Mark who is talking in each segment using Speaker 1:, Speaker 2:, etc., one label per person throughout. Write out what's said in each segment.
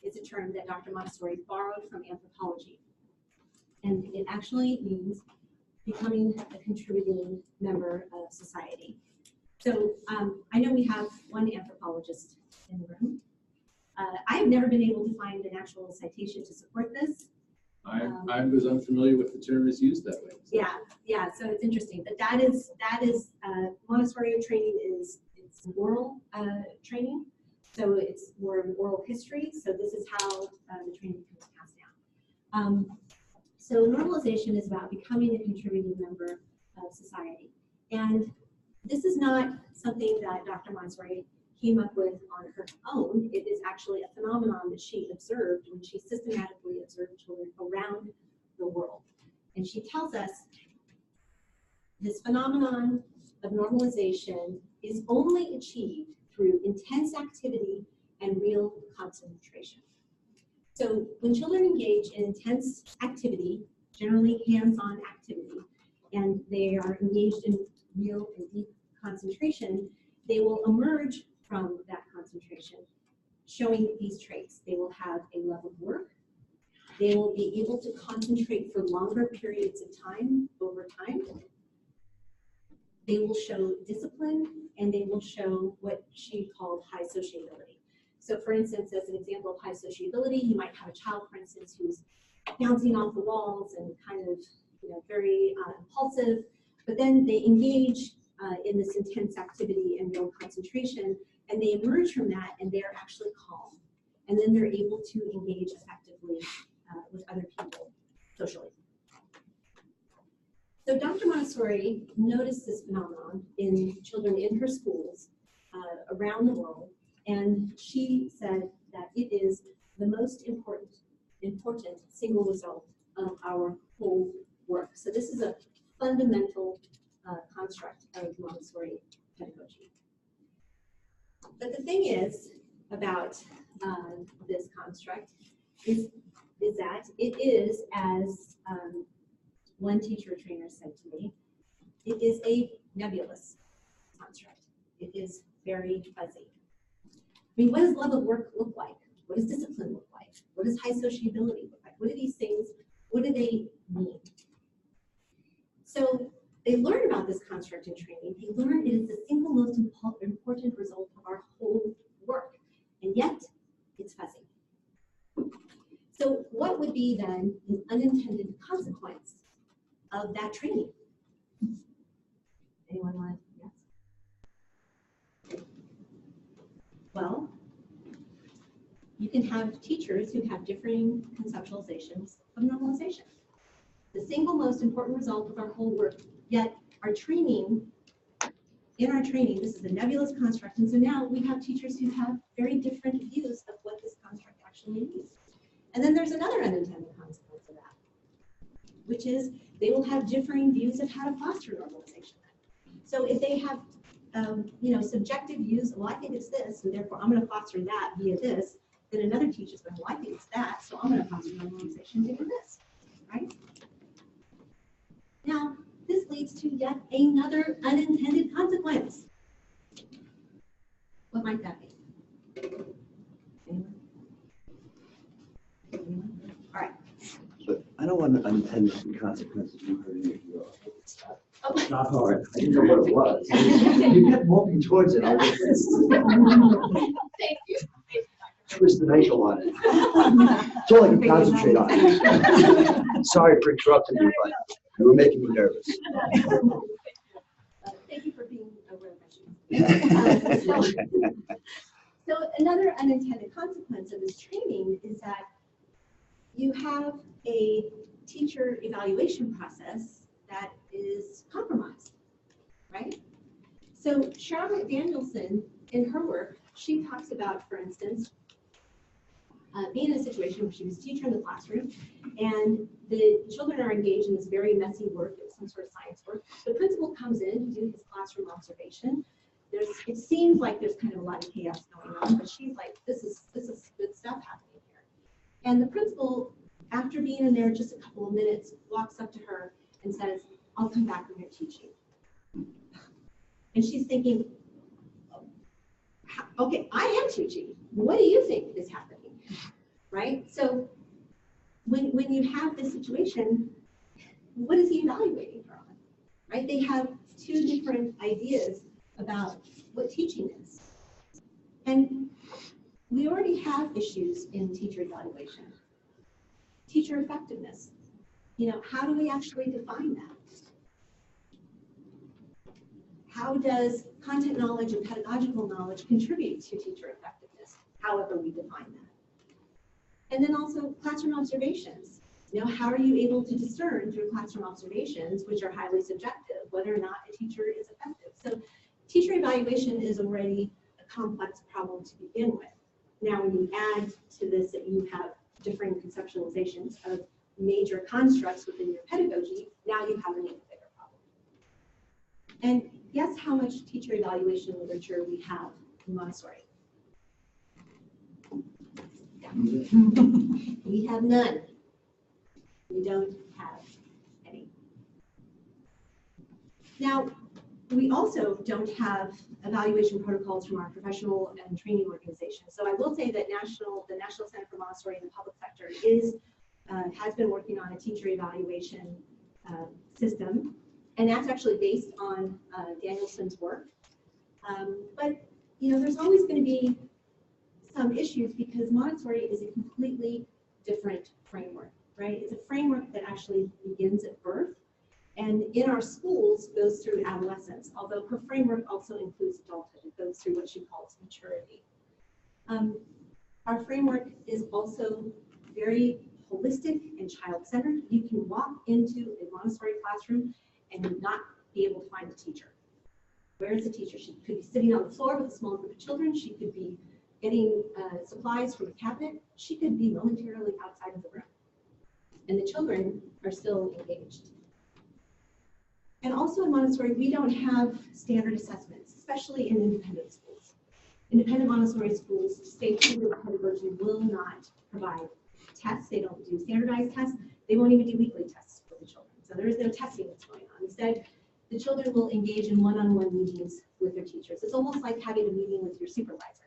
Speaker 1: is a term that Dr. Montessori borrowed from anthropology. And it actually means becoming a contributing member of society. So I know we have one anthropologist in the room. I've never been able to find an actual citation to support this.
Speaker 2: I was unfamiliar with the term is used that way. So.
Speaker 1: Yeah, so it's interesting. But that is Montessori training is it's oral training. So it's more of an oral history. So this is how the training becomes passed down. So normalization is about becoming a contributing member of society. And this is not something that Dr. Montessori came up with on her own. It is actually a phenomenon that she observed when she systematically observed children around the world. And she tells us this phenomenon of normalization is only achieved through intense activity and real concentration. So when children engage in intense activity, generally hands-on activity, and they are engaged in real and deep concentration, they will emerge from that concentration showing these traits. They will have a love of work. They will be able to concentrate for longer periods of time over time. They will show discipline, and they will show what she called high sociability. So for instance, as an example of high sociability, you might have a child, for instance, who's bouncing off the walls and kind of, very impulsive, but then they engage in this intense activity and real concentration, and they emerge from that and they're actually calm. And then they're able to engage effectively with other people socially. So Dr. Montessori noticed this phenomenon in children in her schools around the world, and she said that it is the most important single result of our whole work. So this is a fundamental construct of Montessori pedagogy. But the thing is about this construct is that it is, as one teacher trainer said to me, it is a nebulous construct. It is very fuzzy. I mean, what does love of work look like? What does discipline look like? What does high sociability look like? What are these things? What do they mean? So they learn about this construct in training. They learn it is the single most important result of our whole work, and yet it's fuzzy. So what would be then an unintended consequence of that training? Anyone want to guess? Well, you can have teachers who have differing conceptualizations of normalization. The single most important result of our whole work, yet our training, in our training, this is a nebulous construct, and so now we have teachers who have very different views of what this construct actually means. And then there's another unintended consequence of that, which is they will have differing views of how to foster normalization. So if they have, subjective views, well, I think it's this, and therefore I'm going to foster that via this, then another teacher's going, well, I think it's that, so I'm going to foster normalization via this, right? Now, this leads to yet another unintended consequence. What might that be? Anyone? All right.
Speaker 3: But I don't want unintended consequences from hurting your It's not hard. I didn't know what it was. You kept walking towards it. I was
Speaker 1: Thank you.
Speaker 3: twist the ankle on it. It's all I can concentrate on. Sorry for interrupting you, but you were making me nervous.
Speaker 1: Thank you for being aware of my shoes. So another unintended consequence of this training is that you have a teacher evaluation process that is compromised, right? So Charlotte Danielson, in her work, she talks about, for instance, being in a situation where she was a teacher in the classroom, and the children are engaged in this very messy work, some sort of science work. The principal comes in to do his classroom observation. It seems like there's kind of a lot of chaos going on, but she's like, this is good stuff happening here. And the principal, after being in there just a couple of minutes, walks up to her and says, I'll come back when you're teaching. And she's thinking, okay, I am teaching. What do you think is happening? right? So when you have this situation, what is he evaluating her on, right? They have two different ideas about what teaching is. And we already have issues in teacher evaluation. Teacher effectiveness. How do we actually define that? How does content knowledge and pedagogical knowledge contribute to teacher effectiveness, however we define that? And then also classroom observations. How are you able to discern through classroom observations, which are highly subjective, whether or not a teacher is effective? So teacher evaluation is already a complex problem to begin with. Now, when you add to this that you have different conceptualizations of major constructs within your pedagogy, now you have an even bigger problem. And guess how much teacher evaluation literature we have in Montessori? Yeah. We have none. We don't have any. Now, we also don't have evaluation protocols from our professional and training organizations. So I will say that the National Center for Montessori in the public sector has been working on a teacher evaluation system, and that's actually based on Danielson's work. But there's always going to be some issues because Montessori is a completely different framework, right? It's a framework that actually begins at birth and in our schools goes through adolescence, although her framework also includes adulthood. It goes through what she calls maturity. Our framework is also very holistic and child-centered. You can walk into a Montessori classroom and not be able to find a teacher. Where is the teacher? She could be sitting on the floor with a small group of children. She could be getting supplies from a cabinet. She could be momentarily outside of the room. And the children are still engaged. And also in Montessori, we don't have standard assessments, especially in independent schools. Independent Montessori schools, state pedagogy will not provide tests. They don't do standardized tests. They won't even do weekly tests for the children. So there is no testing that's going on. Instead, the children will engage in one-on-one meetings with their teachers. It's almost like having a meeting with your supervisor.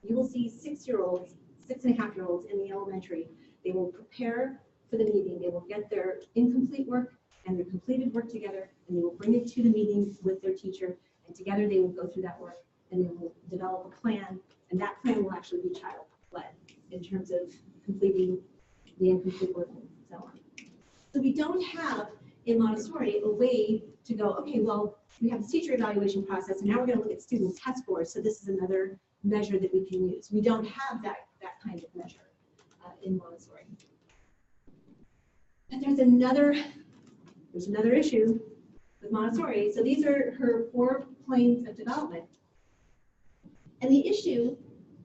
Speaker 1: You will see 6-year-olds, 6.5-year-olds in the elementary. They will prepare for the meeting. They will get their incomplete work and their completed work together, and they will bring it to the meeting with their teacher, and together they will go through that work, and they will develop a plan, and that plan will actually be child-led in terms of completing the incomplete work and so on. So we don't have in Montessori a way to go, okay, well, we have this teacher evaluation process, and now we're going to look at students' test scores, so this is another measure that we can use. We don't have that kind of measure in Montessori. But there's another issue with Montessori. So these are her 4 planes of development. And the issue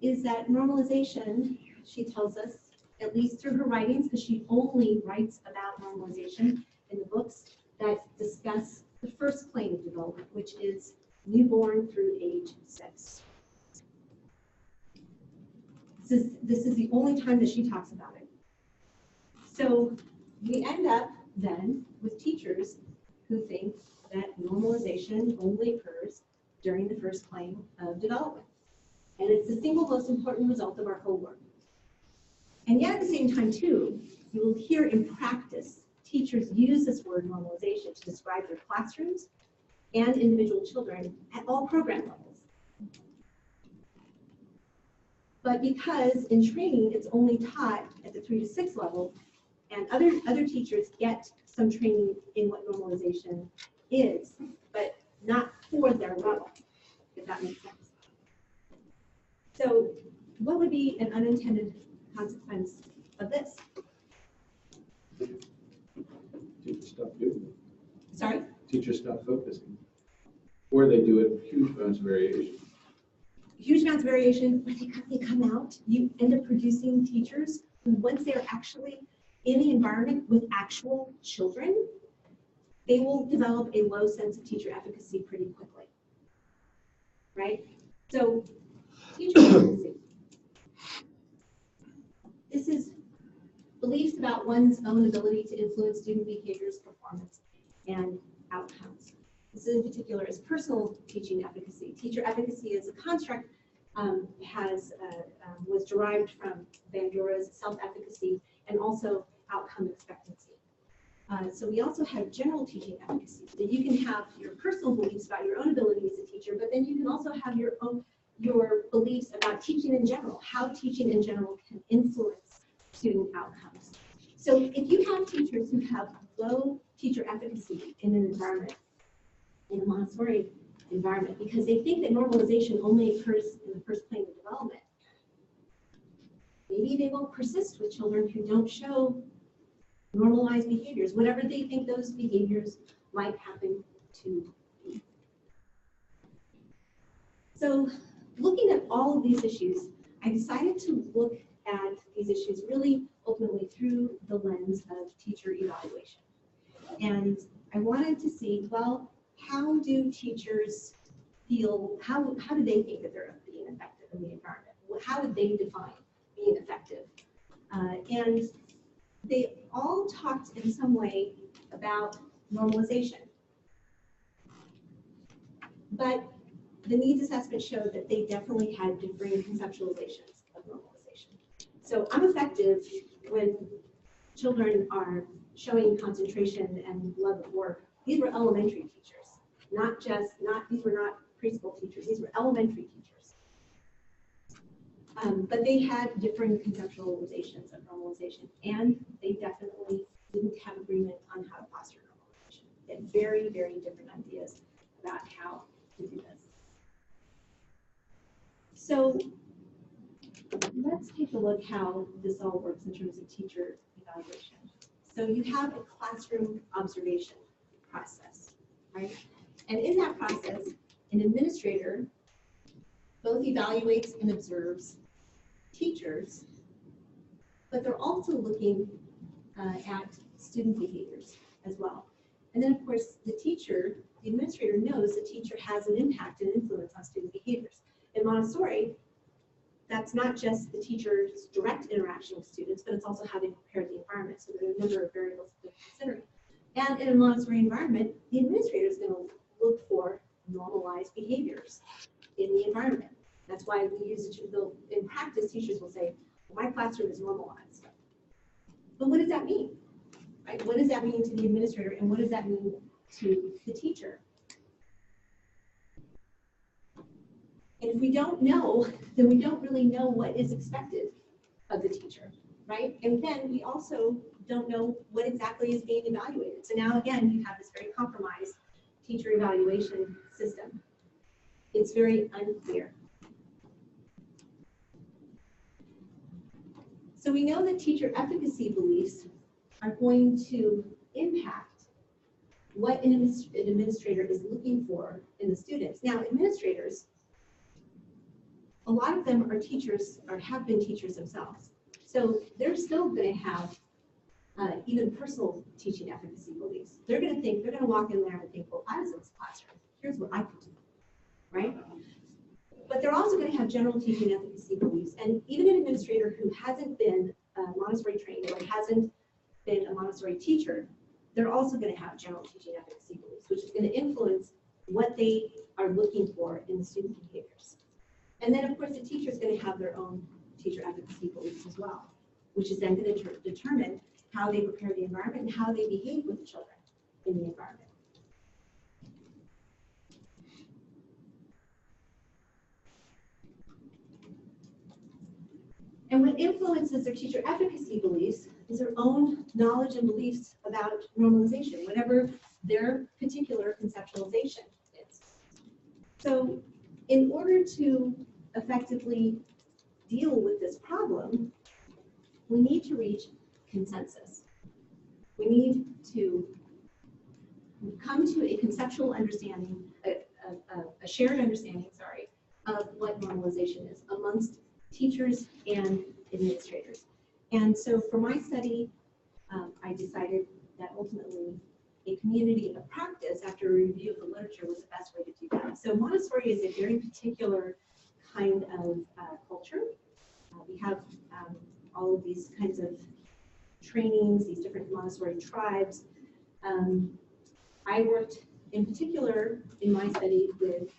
Speaker 1: is that normalization, she tells us, at least through her writings, because she only writes about normalization in the books that discuss the first plane of development, which is newborn through age 6. This is the only time that she talks about it. So we end up then with teachers who think that normalization only occurs during the first plane of development. And it's the single most important result of our whole work. And yet at the same time too, you will hear in practice, teachers use this word normalization to describe their classrooms and individual children at all program levels. But because in training, it's only taught at the 3 to 6 level, and other teachers get some training in what normalization is, but not for their level, if that makes sense. So what would be an unintended consequence of this?
Speaker 2: Teachers stop doing it.
Speaker 1: Sorry?
Speaker 2: Teachers stop focusing. Or they do it huge amounts of variation.
Speaker 1: Huge amounts of variation. When they come out, you end up producing teachers who, once they're actually in the environment with actual children, they will develop a low sense of teacher efficacy pretty quickly, right? So, teacher efficacy. This is beliefs about one's own ability to influence student behaviors, performance, and outcomes. This in particular is personal teaching efficacy. Teacher efficacy is a construct was derived from Bandura's self-efficacy and also outcome expectancy. So we also have general teaching efficacy. So you can have your personal beliefs about your own ability as a teacher, but then you can also have your beliefs about teaching in general, how teaching in general can influence student outcomes. So if you have teachers who have low teacher efficacy in an environment, in a Montessori environment, because they think that normalization only occurs in the first plane of development, maybe they will persist with children who don't show normalized behaviors, whatever they think those behaviors might happen to be. So looking at all of these issues, I decided to look at these issues really ultimately through the lens of teacher evaluation. And I wanted to see, well, how do teachers feel, how do they think that they're being effective in the environment? How would they define being effective? And they all talked in some way about normalization. But the needs assessment showed that they definitely had differing conceptualizations of normalization. So I'm effective when children are showing concentration and love of work. These were elementary teachers, these were not preschool teachers, these were elementary teachers. But they had different conceptualizations of normalization, and they definitely didn't have agreement on how to foster normalization. They had very, very different ideas about how to do this. So let's take a look how this all works in terms of teacher evaluation. So you have a classroom observation process, right? And in that process, an administrator both evaluates and observes teachers, but they're also looking at student behaviors as well. And then, of course, the administrator knows the teacher has an impact and influence on student behaviors. In Montessori, that's not just the teacher's direct interaction with students, but it's also how they prepare the environment. So there are a number of variables to consider. And in a Montessori environment, the administrator is going to look for normalized behaviors in the environment. That's why we use it. In practice, teachers will say, well, my classroom is normalized. But what does that mean? Right? What does that mean to the administrator, and what does that mean to the teacher? And if we don't know, then we don't really know what is expected of the teacher, right? And then we also don't know what exactly is being evaluated. So now again, you have this very compromised teacher evaluation system. It's very unclear. So we know that teacher efficacy beliefs are going to impact what an administrator is looking for in the students. Now, administrators, a lot of them are teachers or have been teachers themselves. So they're still going to have even personal teaching efficacy beliefs. They're going to walk in there and think, well, I was in this classroom. Here's what I could do, right? But they're also going to have general teaching efficacy beliefs. And even an administrator who hasn't been Montessori trained or hasn't been a Montessori teacher, they're also going to have general teaching efficacy beliefs, which is going to influence what they are looking for in the student behaviors. And then, of course, the teacher is going to have their own teacher efficacy beliefs as well, which is then going to determine how they prepare the environment and how they behave with the children in the environment. And what influences their teacher efficacy beliefs is their own knowledge and beliefs about normalization, whatever their particular conceptualization is. So in order to effectively deal with this problem, we need to reach consensus. We need to come to a conceptual understanding, a shared understanding, of what normalization is amongst teachers and administrators. And so for my study, I decided that ultimately a community of practice after a review of the literature was the best way to do that. So Montessori is a very particular kind of culture. We have all of these kinds of trainings, these different Montessori tribes. I worked in particular in my study with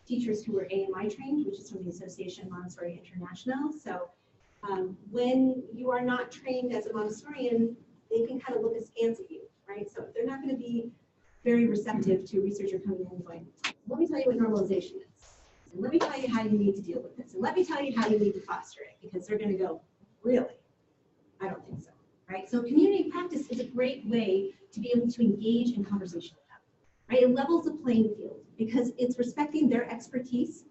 Speaker 1: teachers who were AMI trained, which is from the Association Montessori International. So when you are not trained as a Montessorian, they can kind of look askance at you, right? So they're not going to be very receptive to a researcher coming in and going, let me tell you what normalization is. And let me tell you how you need to deal with this. And let me tell you how you need to foster it, because they're going to go, really? I don't think so, right? So community practice is a great way to be able to engage in conversation with them, right? It levels the playing field because it's respecting their expertise,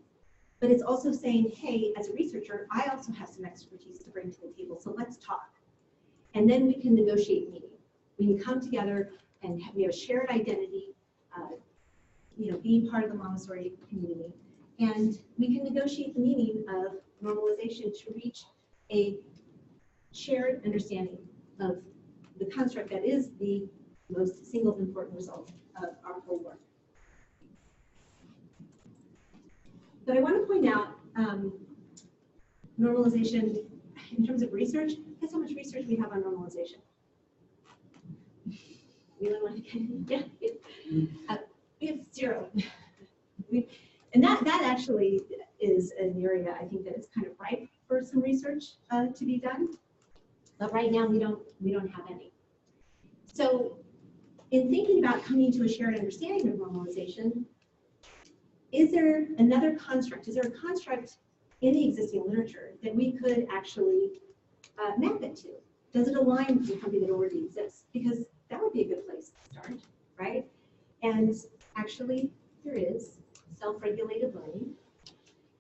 Speaker 1: but it's also saying, hey, as a researcher, I also have some expertise to bring to the table, so let's talk. And then we can negotiate meaning. We can come together and we have a shared identity, being part of the Montessori community. And we can negotiate the meaning of normalization to reach a shared understanding of the construct that is the most single important result of our whole work. But I want to point out normalization in terms of research. Guess how much research we have on normalization? Anyone want to get? Yeah, we have 0. And that actually is an area I think that is kind of ripe for some research to be done. But right now we don't have any. So in thinking about coming to a shared understanding of normalization, is there another construct? Is there a construct in the existing literature that we could actually map it to? Does it align with something that already exists? Because that would be a good place to start, right? And actually, there is self-regulated learning.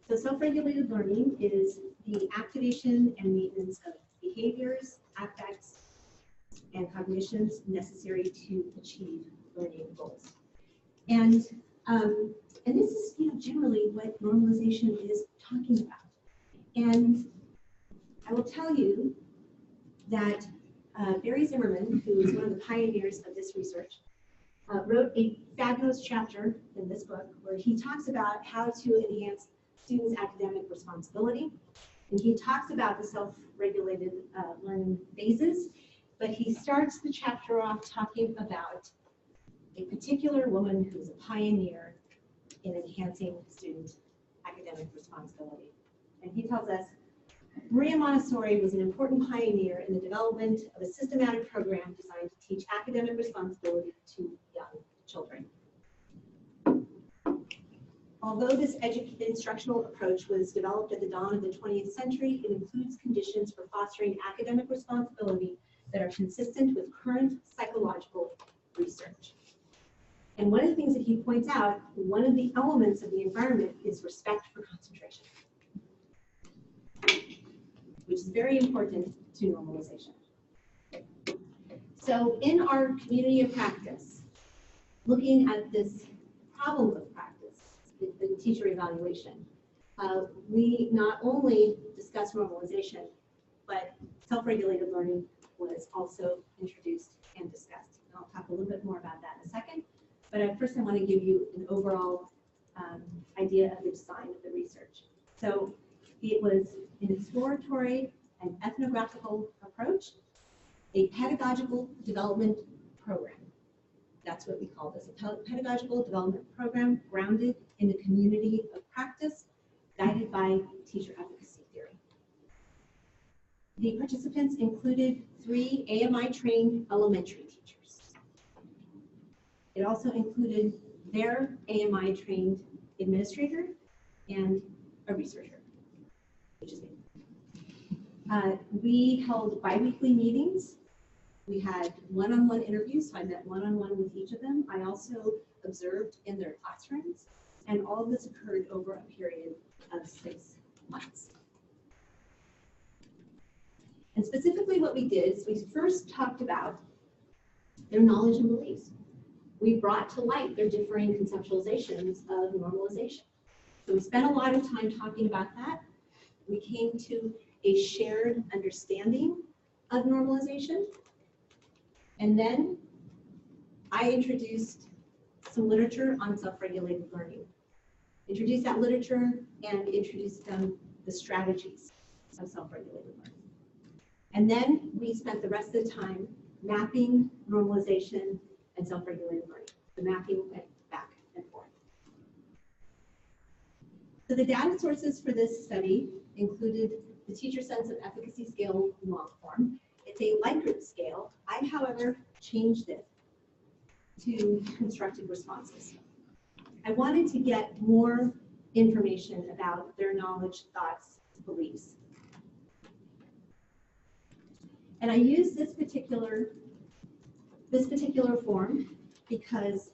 Speaker 1: So self-regulated learning is the activation and maintenance of behaviors, affects, and cognitions necessary to achieve learning goals. And this is generally what normalization is talking about. And I will tell you that Barry Zimmerman, who is one of the pioneers of this research, wrote a fabulous chapter in this book where he talks about how to enhance students' academic responsibility. And he talks about the self-regulated learning phases, but he starts the chapter off talking about a particular woman who's a pioneer in enhancing student academic responsibility. And he tells us, Maria Montessori was an important pioneer in the development of a systematic program designed to teach academic responsibility to young children. Although this instructional approach was developed at the dawn of the 20th century, it includes conditions for fostering academic responsibility that are consistent with current psychological research. And one of the things that he points out, one of the elements of the environment is respect for concentration, which is very important to normalization. So in our community of practice, looking at this problem of practice, the teacher evaluation, we not only discuss normalization, but self-regulated learning was also introduced and discussed. And I'll talk a little bit more about that in a second. But at first I want to give you an overall idea of the design of the research. So it was an exploratory and ethnographical approach, a pedagogical development program. That's what we call this, a pedagogical development program grounded in the community of practice, guided by teacher efficacy theory. The participants included 3 AMI-trained elementary teachers. It also included their AMI-trained administrator and a researcher, which is me. We held bi-weekly meetings. We had one-on-one interviews, so I met one-on-one with each of them. I also observed in their classrooms, and all of this occurred over a period of 6 months. And specifically what we did is we first talked about their knowledge and beliefs. We brought to light their differing conceptualizations of normalization. So we spent a lot of time talking about that. We came to a shared understanding of normalization. And then I introduced some literature on self-regulated learning. Introduced that literature and introduced them the strategies of self-regulated learning. And then we spent the rest of the time mapping normalization and self-regulated learning. The mapping went back and forth. So the data sources for this study included the Teacher Sense of Efficacy Scale long form. It's a Likert scale. I, however, changed it to constructed responses. I wanted to get more information about their knowledge, thoughts, beliefs. And I used this particular form because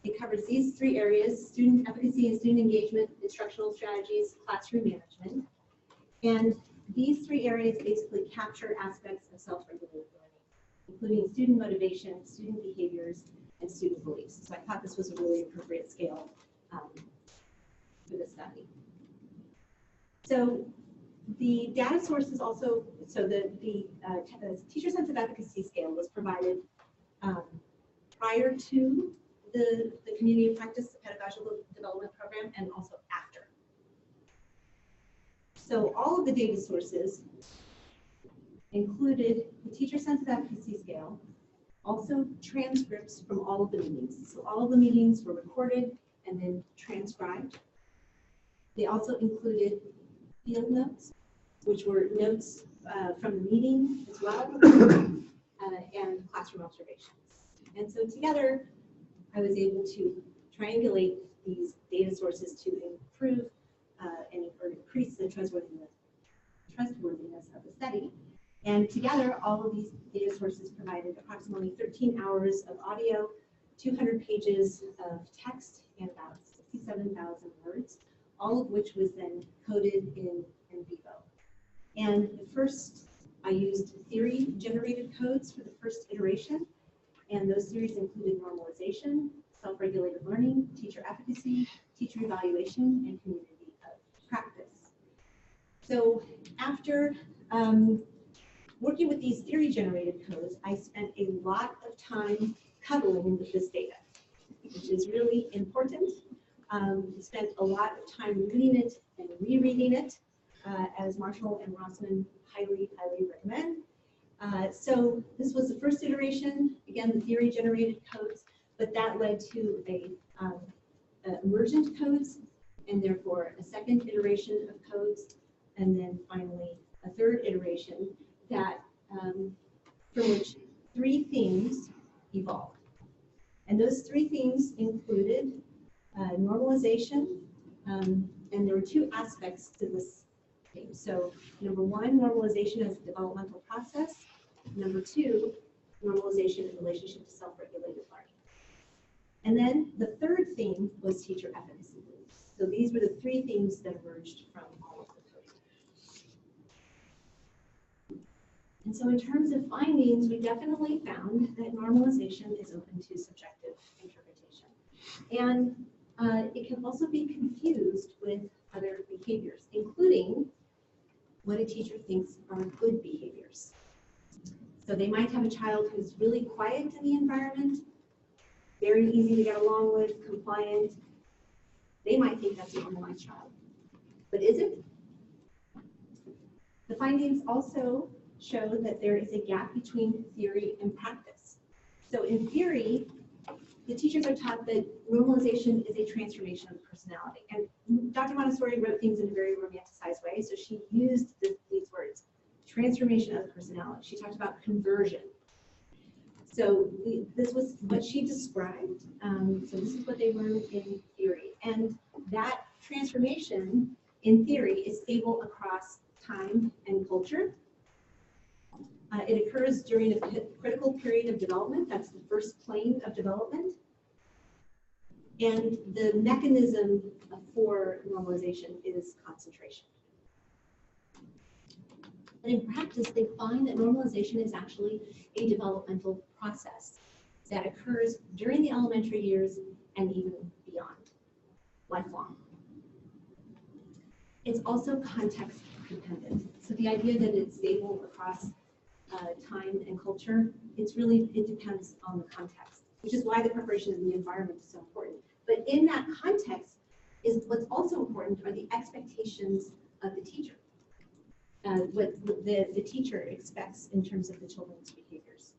Speaker 1: it covers these three areas: student efficacy and student engagement, instructional strategies, classroom management. And these three areas basically capture aspects of self-regulated learning, including student motivation, student behaviors, and student beliefs. So I thought this was a really appropriate scale for the study. So the data sources also, so the Teacher Sense of Efficacy scale was provided prior to the Community of Practice Pedagogical Development Program and also after. So all of the data sources included the Teacher Sense of Efficacy scale, also transcripts from all of the meetings. So all of the meetings were recorded and then transcribed. They also included field notes, which were notes from the meeting as well, and classroom observations. And so together, I was able to triangulate these data sources to improve or increase the trustworthiness of the study. And together, all of these data sources provided approximately 13 hours of audio, 200 pages of text, and about 67,000 words, all of which was then coded in vivo. And first, I used theory-generated codes for the first iteration, and those theories included normalization, self-regulated learning, teacher efficacy, teacher evaluation, and community of practice. So after working with these theory-generated codes, I spent a lot of time cuddling with this data, which is really important. Spent a lot of time reading it and rereading it, as Marshall and Rossman highly recommend. So this was the first iteration, again, the theory-generated codes, but that led to emergent codes, and therefore a second iteration of codes, and then finally a third iteration that from which three themes evolved. And those three themes included normalization, and there were two aspects to this theme. So number one, normalization as a developmental process. Number two, normalization in relationship to self-regulated learning. And then the third theme was teacher efficacy beliefs. So these were the three themes that emerged from all of the coding. And so in terms of findings, we definitely found that normalization is open to subjective interpretation. And it can also be confused with other behaviors, including what a teacher thinks are good behaviors. So they might have a child who's really quiet in the environment, very easy to get along with, compliant. They might think that's a normalized child. But is it? The findings also show that there is a gap between theory and practice. So in theory, the teachers are taught that normalization is a transformation of personality. And Dr. Montessori wrote things in a very romanticized way, so she used these words, transformation of personality. She talked about conversion. So this was what she described. So this is what they learned in theory. And that transformation in theory is stable across time and culture. It occurs during a critical period of development. That's the first plane of development. And the mechanism for normalization is concentration. And in practice, they find that normalization is actually a developmental process that occurs during the elementary years and even beyond, lifelong. It's also context dependent. So the idea that it's stable across time and culture, it depends on the context, which is why the preparation of the environment is so important. But in that context is what's also important are the expectations of the teacher. What the teacher expects in terms of the children's behaviors.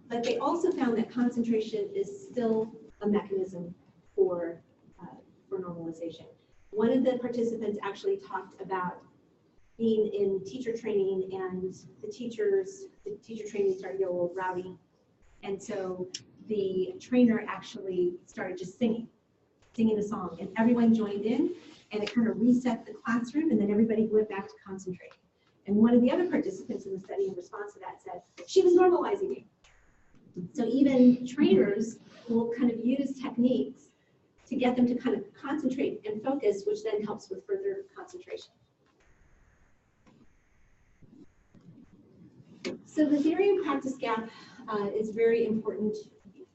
Speaker 1: But they also found that concentration is still a mechanism for for normalization. One of the participants actually talked about being in teacher training, and the teacher training started to get a little rowdy. And so the trainer actually started just singing a song, and everyone joined in, and it kind of reset the classroom, and then everybody went back to concentrating. And one of the other participants in the study in response to that said, she was normalizing me. So even trainers will kind of use techniques to get them to kind of concentrate and focus, which then helps with further concentration. So the theory and practice gap is very important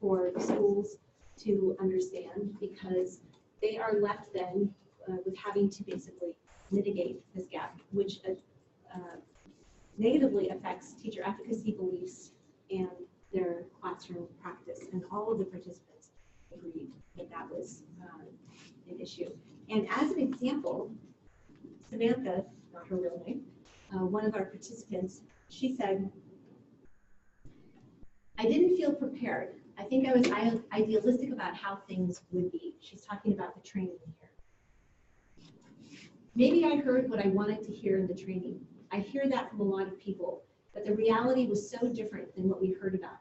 Speaker 1: for schools to understand, because they are left then with having to basically mitigate this gap, which negatively affects teacher efficacy beliefs and their classroom practice. And all of the participants agreed that that was an issue. And as an example, Samantha, not her real name, one of our participants, she said, I didn't feel prepared. I think I was idealistic about how things would be. She's talking about the training here. Maybe I heard what I wanted to hear in the training. I hear that from a lot of people, but the reality was so different than what we heard about.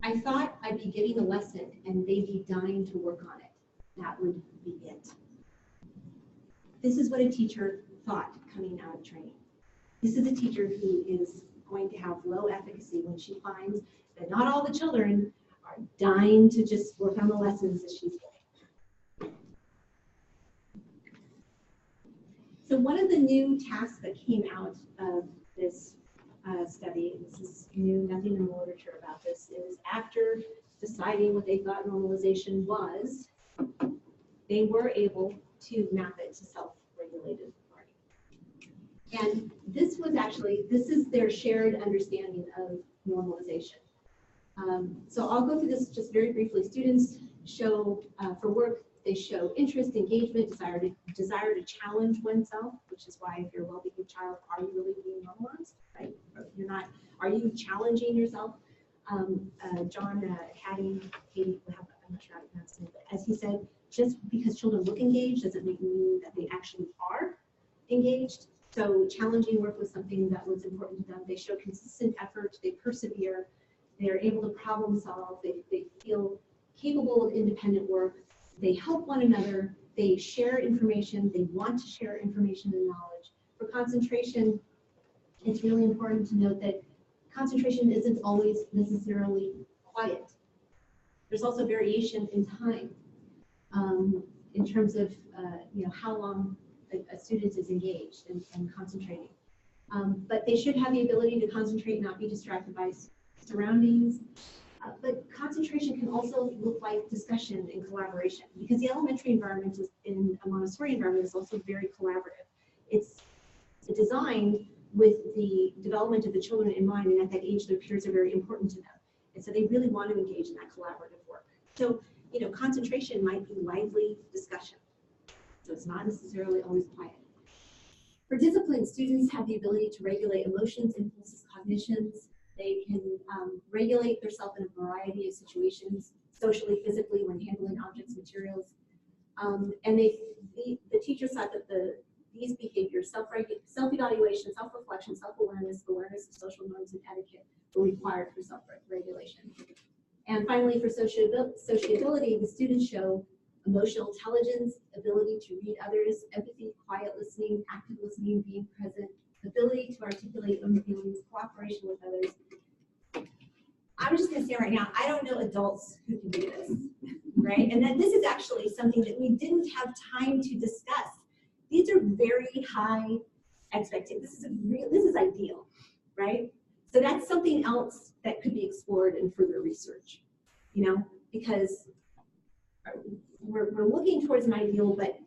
Speaker 1: I thought I'd be getting a lesson and they'd be dying to work on it. That would be it. This is what a teacher thought coming out of training. This is a teacher who is going to have low efficacy when she finds that not all the children are dying to just work on the lessons that she's giving. So one of the new tasks that came out of this study, this is new, nothing in the literature about this, is after deciding what they thought normalization was, they were able to map it to self-regulated learning. And this was actually, this is their shared understanding of normalization. So I'll go through this just very briefly. Students show, for work, they show interest, engagement, desire to challenge oneself, which is why if you're a well-behaved child, are you really being normalized, right? You're not, are you challenging yourself? John Katie, I'm not sure how to pronounce it, but as he said, just because children look engaged doesn't mean that they actually are engaged. So challenging work was something that was important to them. They show consistent effort, they persevere, they're able to problem solve, they feel capable of independent work, they help one another, they share information, they want to share information and knowledge. For concentration, it's really important to note that concentration isn't always necessarily quiet. There's also variation in time in terms of how long a student is engaged and concentrating. But they should have the ability to concentrate, not be distracted by surroundings. But concentration can also look like discussion and collaboration, because the elementary environment in a Montessori environment is also very collaborative. It's designed with the development of the children in mind, and at that age, their peers are very important to them. And so they really want to engage in that collaborative work. So, concentration might be lively discussion. So it's not necessarily always quiet. For discipline, students have the ability to regulate emotions, impulses, cognitions. They can regulate themselves in a variety of situations, socially, physically, when handling objects, materials. And the teachers thought that these behaviors, self-evaluation, self-reflection, self-awareness, awareness of social norms and etiquette were required for self-regulation. And finally, for sociability, the students show emotional intelligence, ability to read others, empathy, quiet listening, active listening, being present, ability to articulate own feelings, cooperation with others. I'm just going to say right now, I don't know adults who can do this, right? And then this is actually something that we didn't have time to discuss. These are very high expectations. This is ideal, right? So that's something else that could be explored in further research, because we're looking towards an ideal, but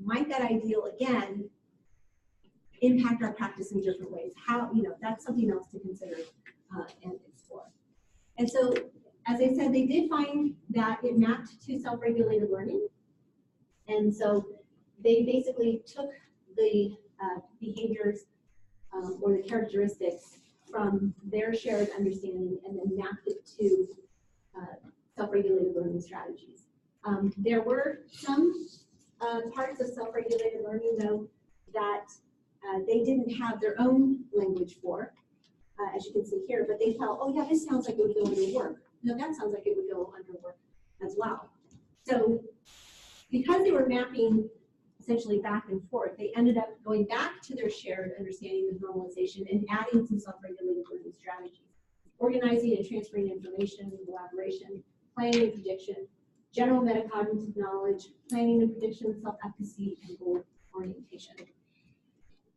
Speaker 1: might that ideal again impact our practice in different ways? How, that's something else to consider and explore. And so, as I said, they did find that it mapped to self-regulated learning. And so they basically took the behaviors or the characteristics from their shared understanding and then mapped it to self-regulated learning strategies. There were some parts of self-regulated learning, though, that they didn't have their own language for, as you can see here, but they felt, oh yeah, this sounds like it would go under work. No, that sounds like it would go under work as well. So because they were mapping essentially back and forth, they ended up going back to their shared understanding of normalization and adding some self-regulated learning strategies, organizing and transferring information, collaboration, planning and prediction, general metacognitive knowledge, planning and prediction, self-efficacy, and goal orientation.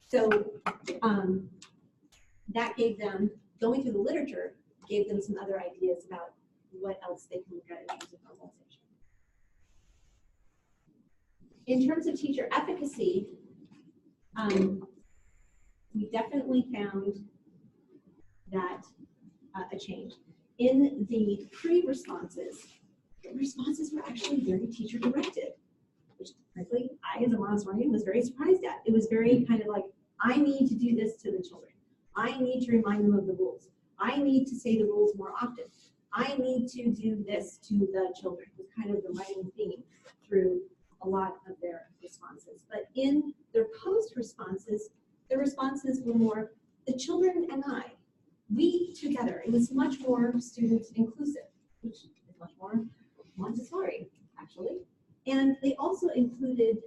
Speaker 1: So that gave them, going through the literature, gave them some other ideas about what else they can look at in terms of normalization. In terms of teacher efficacy, we definitely found that a change. In the pre-responses, the responses were actually very teacher-directed, which frankly, I as a Montessorian was very surprised at. It was very kind of like, I need to do this to the children. I need to remind them of the rules. I need to say the rules more often. I need to do this to the children. It was kind of the running theme through a lot of their responses. But in their post responses, the responses were more the children and I, we together. It was much more student inclusive, which is much more Montessori, actually. And they also included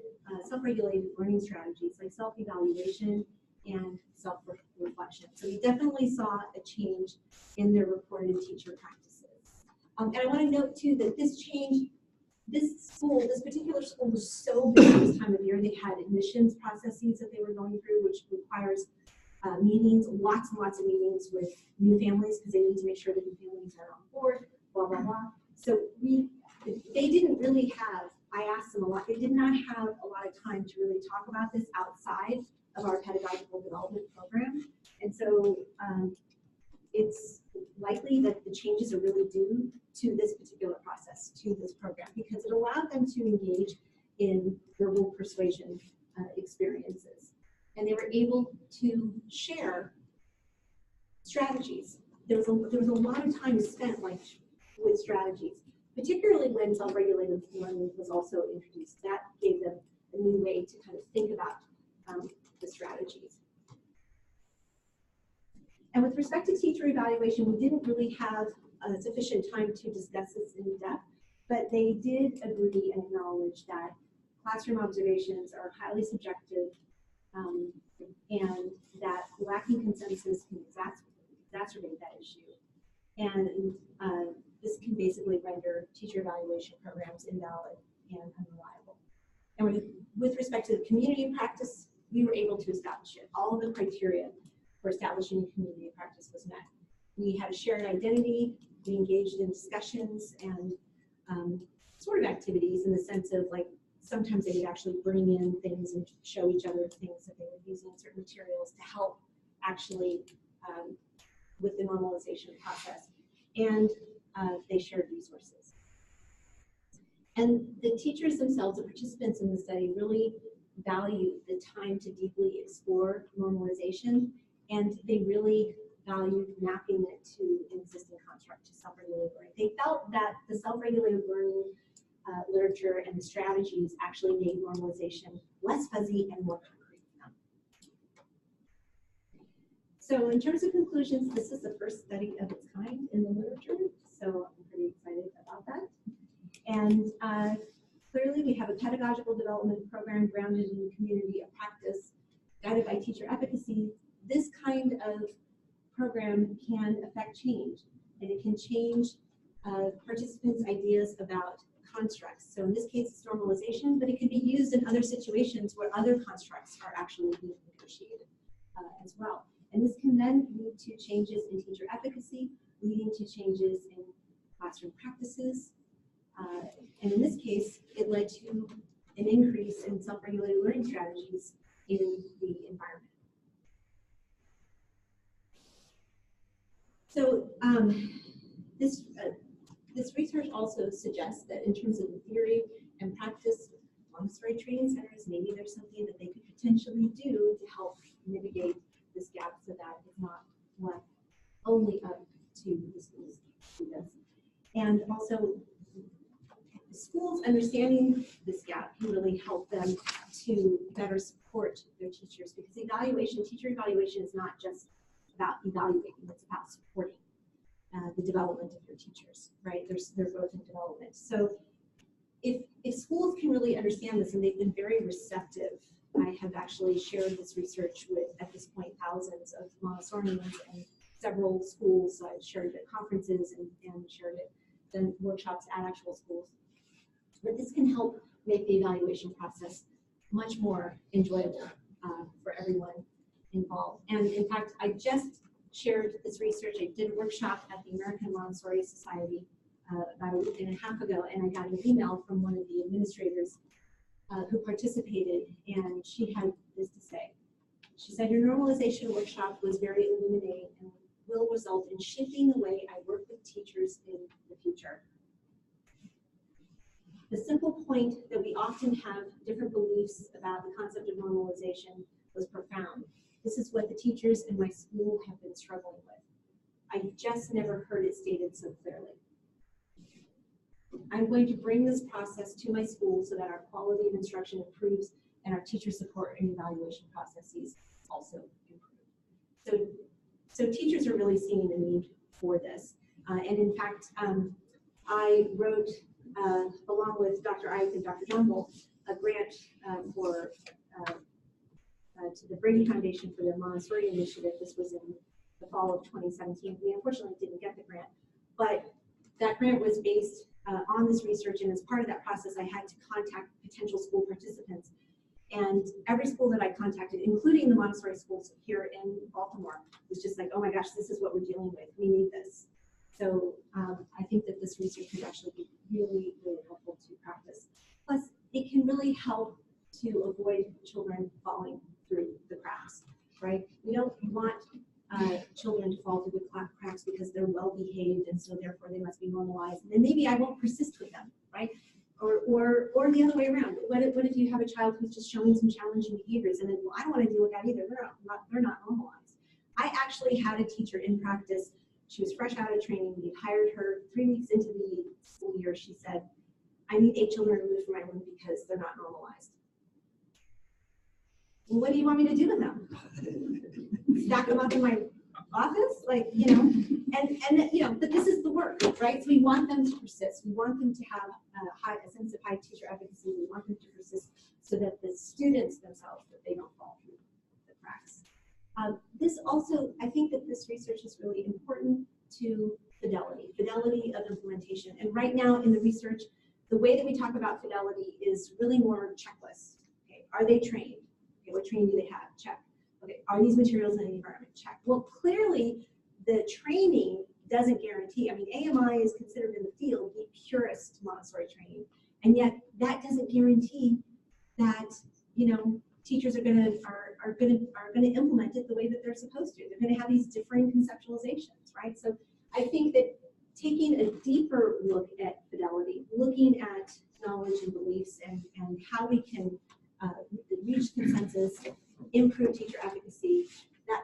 Speaker 1: self-regulated learning strategies like self-evaluation and self-reflection. So we definitely saw a change in their reported teacher practices. And I want to note too that this change, this particular school was so busy this time of year. They had admissions processes that they were going through, which requires meetings, lots and lots of meetings with new families because they need to make sure that new families are on board, blah, blah, blah. So they didn't really have, I asked them a lot, they did not have a lot of time to really talk about this outside of our pedagogical development program. And so it's likely that the changes are really due to this particular process, to this program, because it allowed them to engage in verbal persuasion experiences. And they were able to share strategies. There was a lot of time spent with strategies, particularly when self-regulated learning was also introduced. That gave them a new way to kind of think about the strategies. And with respect to teacher evaluation, we didn't really have sufficient time to discuss this in depth, but they did agree and acknowledge that classroom observations are highly subjective and that lacking consensus can exacerbate that issue. And this can basically render teacher evaluation programs invalid and unreliable. And with respect to the community practice, we were able to establish it. All of the criteria for establishing a community practice was met. We had a shared identity, we engaged in discussions and sort of activities in the sense of like, sometimes they would actually bring in things and show each other things that they were using, certain materials to help actually with the normalization process. And they shared resources. And the teachers themselves, the participants in the study, really value the time to deeply explore normalization, and they really valued mapping it to an existing construct, to self-regulated learning. They felt that the self-regulated learning literature and the strategies actually made normalization less fuzzy and more concrete. So in terms of conclusions, this is the first study of its kind in the literature, so I'm pretty excited about that. And clearly we have a pedagogical development program grounded in the community of practice, guided by teacher efficacy. This kind of program can affect change, and it can change participants' ideas about constructs. So in this case, it's normalization, but it can be used in other situations where other constructs are actually being negotiated as well. And this can then lead to changes in teacher efficacy, leading to changes in classroom practices. And in this case, it led to an increase in self-regulated learning strategies in the environment. So this research also suggests that in terms of the theory and practice, Montessori training centers, maybe there's something that they could potentially do to help mitigate this gap so that it's not left only up to the schools to do this. And also, the schools schools understanding this gap can really help them to better support their teachers, because teacher evaluation is not just about evaluating, it's about supporting the development of your teachers, right? Their growth and development. So if schools can really understand this, and they've been very receptive, I have actually shared this research with, at this point, thousands of Montessorians and several schools. I've shared it at conferences and shared it in workshops at actual schools. But this can help make the evaluation process much more enjoyable for everyone involved. And in fact, I just shared this research. I did a workshop at the American Montessori Society about a week and a half ago, and I got an email from one of the administrators who participated, and she had this to say. She said, "Your normalization workshop was very illuminating and will result in shifting the way I work with teachers in the future. The simple point that we often have different beliefs about the concept of normalization was profound. This is what the teachers in my school have been struggling with. I just never heard it stated so clearly. I'm going to bring this process to my school so that our quality of instruction improves and our teacher support and evaluation processes also improve." So teachers are really seeing the need for this. And in fact, I wrote, along with Dr. Ike and Dr. Jumble, a grant to the Brady Foundation for their Montessori initiative. This was in the fall of 2017. We unfortunately didn't get the grant, but that grant was based on this research, and as part of that process, I had to contact potential school participants. And every school that I contacted, including the Montessori schools here in Baltimore, was just like, "Oh my gosh, this is what we're dealing with. We need this." So I think that this research could actually be really, really helpful to practice. Plus, it can really help to avoid children falling through the cracks, right? We don't want children to fall through the cracks because they're well behaved and so therefore they must be normalized. And then maybe I won't persist with them, right? Or the other way around. What if you have a child who's just showing some challenging behaviors and then, well, I don't want to deal with that either. They're not normalized. I actually had a teacher in practice. She was fresh out of training. We hired her 3 weeks into the school year. She said, "I need 8 children removed from my room because they're not normalized." Well, what do you want me to do with them? Stack them up in my office? Like, but this is the work, right? So we want them to persist. We want them to have a sense of high teacher efficacy. We want them to persist so that the students themselves, that they don't fall through the cracks. This also, I think that this research is really important to fidelity of implementation. And right now in the research, the way that we talk about fidelity is really more checklists. Okay, are they trained? Okay, what training do they have? Check. Okay, are these materials in the environment? Check. Well, clearly the training doesn't guarantee. I mean, AMI is considered in the field the purest Montessori training, and yet that doesn't guarantee that teachers are going to implement it the way that they're supposed to. They're going to have these differing conceptualizations, right? So I think that taking a deeper look at fidelity, looking at knowledge and beliefs, and how we can reach consensus, improve teacher efficacy,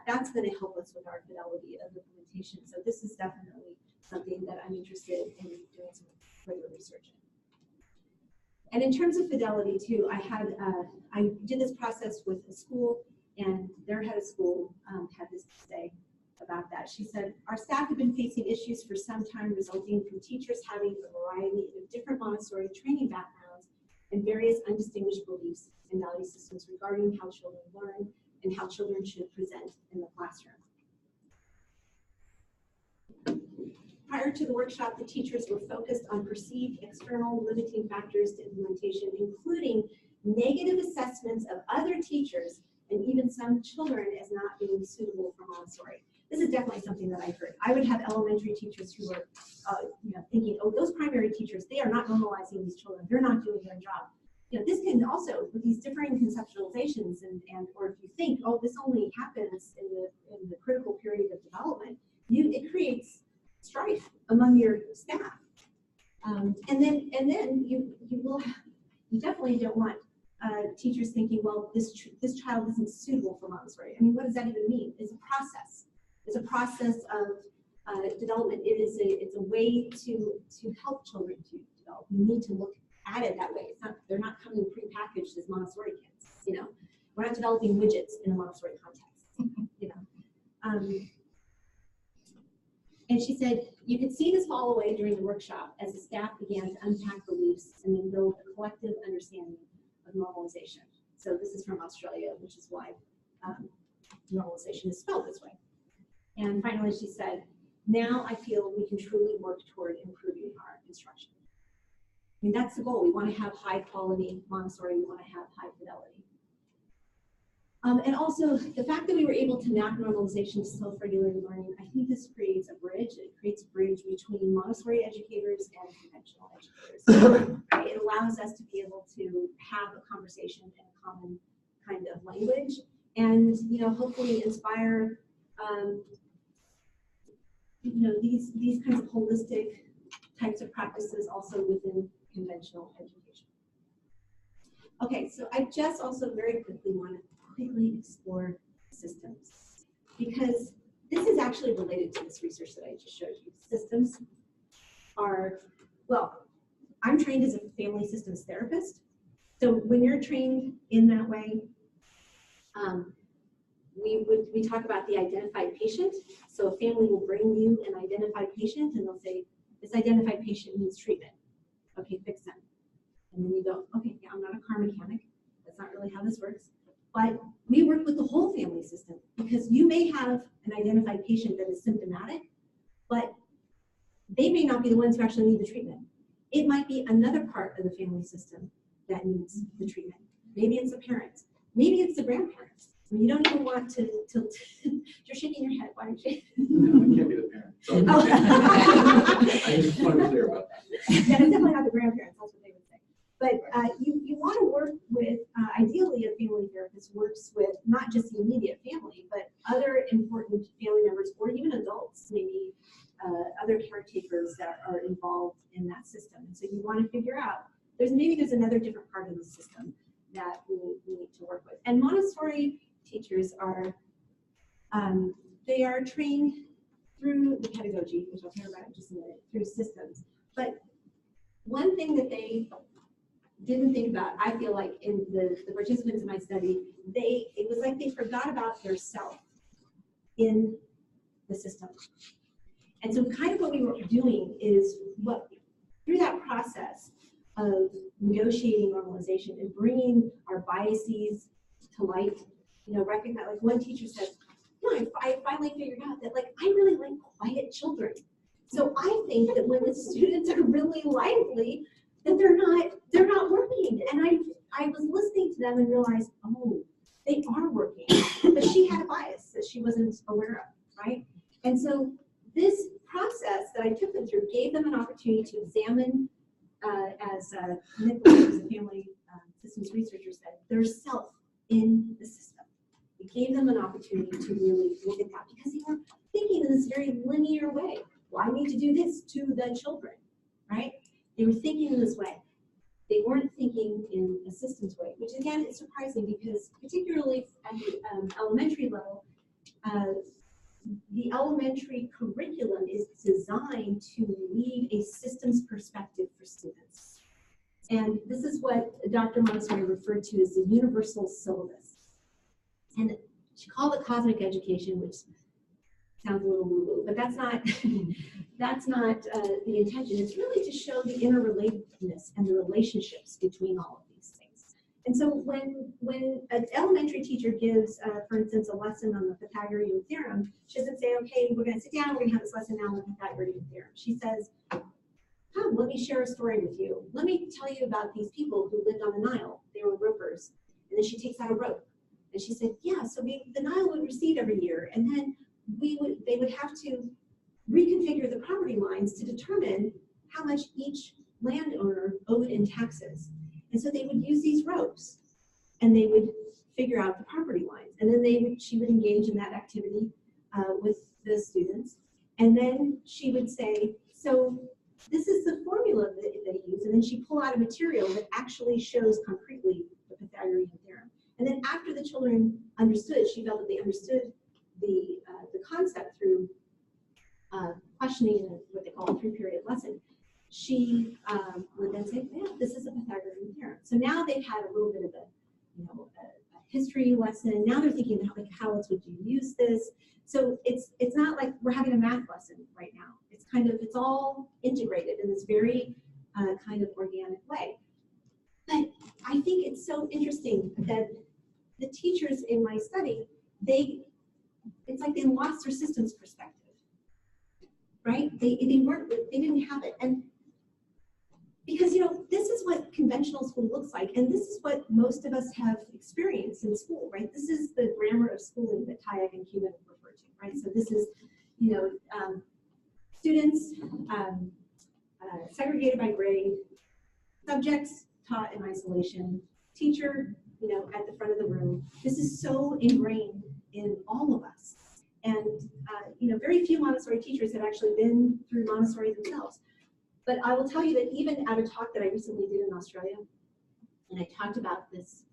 Speaker 1: that's going to help us with our fidelity of implementation. So this is definitely something that I'm interested in doing some further research in. And in terms of fidelity too, I did this process with a school, and their head of school had this to say about that. She said, "Our staff have been facing issues for some time resulting from teachers having a variety of different Montessori training backgrounds and various undistinguished beliefs and value systems regarding how children learn and how children should present in the classroom." Prior to the workshop, the teachers were focused on perceived external limiting factors to implementation, including negative assessments of other teachers and even some children as not being suitable for Montessori. This is definitely something that I heard. I would have elementary teachers who were thinking, "Oh, those primary teachers, they are not normalizing these children. They're not doing their job." This can also, with these differing conceptualizations, or if you think, "Oh, this only happens in the critical period of development," it creates strife among your staff, and then you definitely don't want teachers thinking, "Well, this child isn't suitable for Montessori." I mean, what does that even mean? It's a process. It's a process of development. It's a way to help children to develop. You need to look added that way. It's not, they're not coming prepackaged as Montessori kits, you know. We're not developing widgets in a Montessori context, you know. And she said, you could see this fall away during the workshop as the staff began to unpack beliefs and then build a collective understanding of normalization. So this is from Australia, which is why normalization is spelled this way. And finally, she said, now I feel we can truly work toward improving our instruction. I mean, that's the goal. We want to have high quality Montessori. We want to have high fidelity. And also, the fact that we were able to map normalization to self-regulated learning, I think this creates a bridge. It creates a bridge between Montessori educators and conventional educators. It allows us to be able to have a conversation in a common kind of language, and you know, hopefully inspire you know, these kinds of holistic types of practices also within conventional education. Okay, so I just also very quickly want to explore systems, because this is actually related to this research that I just showed you. Systems are, well, I'm trained as a family systems therapist. So when you're trained in that way, we talk about the identified patient. So a family will bring you an identified patient and they'll say, this identified patient needs treatment. Okay, fix them. And then you go, okay, yeah, I'm not a car mechanic. That's not really how this works. But we work with the whole family system, because you may have an identified patient that is symptomatic, but they may not be the ones who actually need the treatment. It might be another part of the family system that needs the treatment. Maybe it's the parents. Maybe it's the grandparents. I mean, you don't even want to you're shaking your head. Why aren't you?
Speaker 2: No, it can't be the parent. So I just want to be clear about that.
Speaker 1: Yeah, it's definitely not the grandparents. That's what they would say. But you want to work with, ideally a family therapist works with not just the immediate family, but other important family members or even adults, maybe other caretakers that are involved in that system. And so you want to figure out, there's another different part of the system that we need to work with. And Montessori teachers are, they are trained through the pedagogy, which I'll talk about in just a minute, through systems. But one thing that they didn't think about, I feel like, in the participants in my study, it was like they forgot about their self in the system. And so kind of what we were doing is, through that process of negotiating normalization and bringing our biases to light, you know, recognize, like one teacher said, you know, I finally figured out that, like, I really like quiet children. So I think that when the students are really lively, that they're not working. And I was listening to them and realized, oh, they are working. But she had a bias that she wasn't aware of, right? And so this process that I took them through gave them an opportunity to examine, as Nicholas, who's a family systems researcher, said, their self in the system. It gave them an opportunity to really look at that, because they were thinking in this very linear way. Well, I need to do this to the children, right? They were thinking in this way. They weren't thinking in a systems way, which again is surprising, because particularly at the elementary level, the elementary curriculum is designed to lead a systems perspective for students. And this is what Dr. Montessori referred to as the universal syllabus. And she called it cosmic education, which sounds a little woo-woo, but that's not that's not the intention. It's really to show the interrelatedness and the relationships between all of these things. And so when an elementary teacher gives, for instance, a lesson on the Pythagorean theorem, she doesn't say, okay, we're going to sit down, we're going to have this lesson now on the Pythagorean theorem. She says, come, let me share a story with you. Let me tell you about these people who lived on the Nile. They were ropers. And then she takes out a rope. And she said, yeah, so the Nile would recede every year. And then they would have to reconfigure the property lines to determine how much each landowner owed in taxes. And so they would use these ropes and they would figure out the property lines. And then she would engage in that activity with the students. And then she would say, so this is the formula that they use. And then she'd pull out a material that actually shows concretely the Pythagorean theorem. And then after the children understood, she felt that they understood the concept through questioning and what they call a 3-period lesson, she would then say, yeah, this is a Pythagorean theorem. So now they've had a little bit of a history lesson. Now they're thinking about like, how else would you use this? So it's not like we're having a math lesson right now. It's all integrated in this very kind of organic way. But I think it's so interesting that the teachers in my study, it's like they lost their systems perspective, right? They didn't have it. And because, this is what conventional school looks like, and this is what most of us have experienced in school, right? This is the grammar of schooling that Tayeb and Cuban refer to, right? So this is, students segregated by grade, subjects taught in isolation, teacher, at the front of the room. This is so ingrained in all of us. And, very few Montessori teachers have actually been through Montessori themselves. But I will tell you that even at a talk that I recently did in Australia, and I talked about this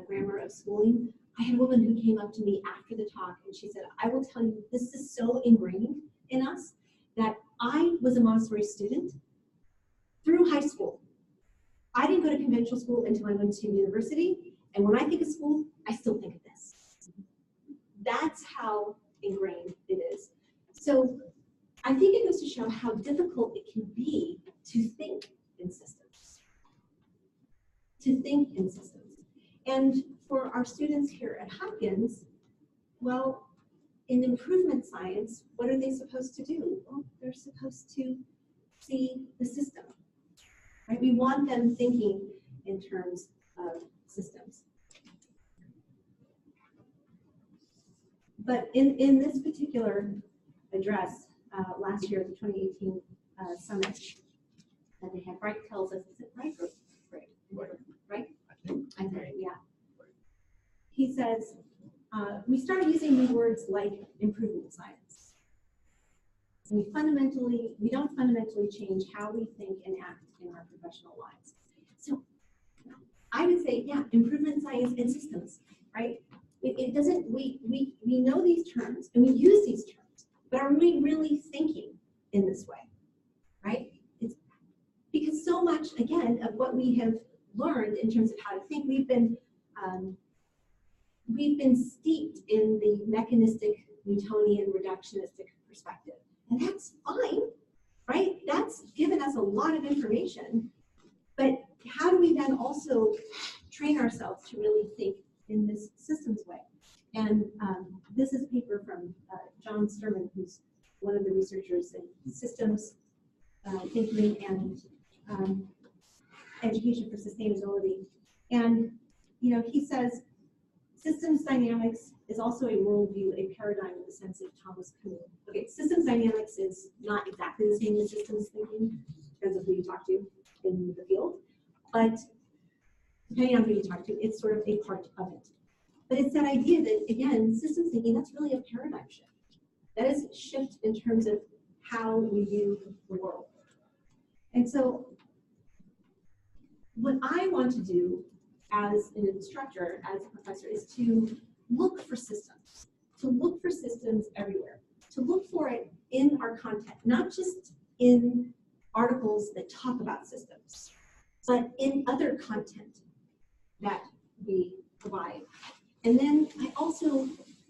Speaker 1: grammar of schooling, I had a woman who came up to me after the talk and she said, I will tell you, this is so ingrained in us that I was a Montessori student through high school. I didn't go to conventional school until I went to university, and when I think of school, I still think of this. That's how ingrained it is. So I think it goes to show how difficult it can be to think in systems. And for our students here at Hopkins, well, in improvement science, what are they supposed to do? Well, they're supposed to see the system, right? We want them thinking in terms of systems. But in this particular address, last year at the 2018 summit, that they had, Bright tells us, is it Bright or Bright? Right? I think, yeah. He says, we started using new words like improvement science. And we don't fundamentally change how we think and act in our professional lives. So I would say, yeah, improvement science and systems, right? It doesn't, we know these terms and we use these terms, but are we really thinking in this way, right? It's because so much, again, of what we have learned in terms of how to think, we've been steeped in the mechanistic Newtonian reductionistic perspective. And that's fine, right? That's given us a lot of information, but how do we then also train ourselves to really think in this systems way? And this is a paper from John Sterman, who's one of the researchers in systems thinking and education for sustainability. And he says, systems dynamics is also a worldview, a paradigm in the sense of Thomas Kuhn. Okay, systems dynamics is not exactly the same as systems thinking, depends on who you talk to in the field, but depending on who you talk to, it's sort of a part of it. But it's that idea that, again, systems thinking, that's really a paradigm shift. That is a shift in terms of how we view the world. And so what I want to do as an instructor, as a professor, is to look for systems everywhere, to look for it in our content, not just in articles that talk about systems, but in other content that we provide. And then I also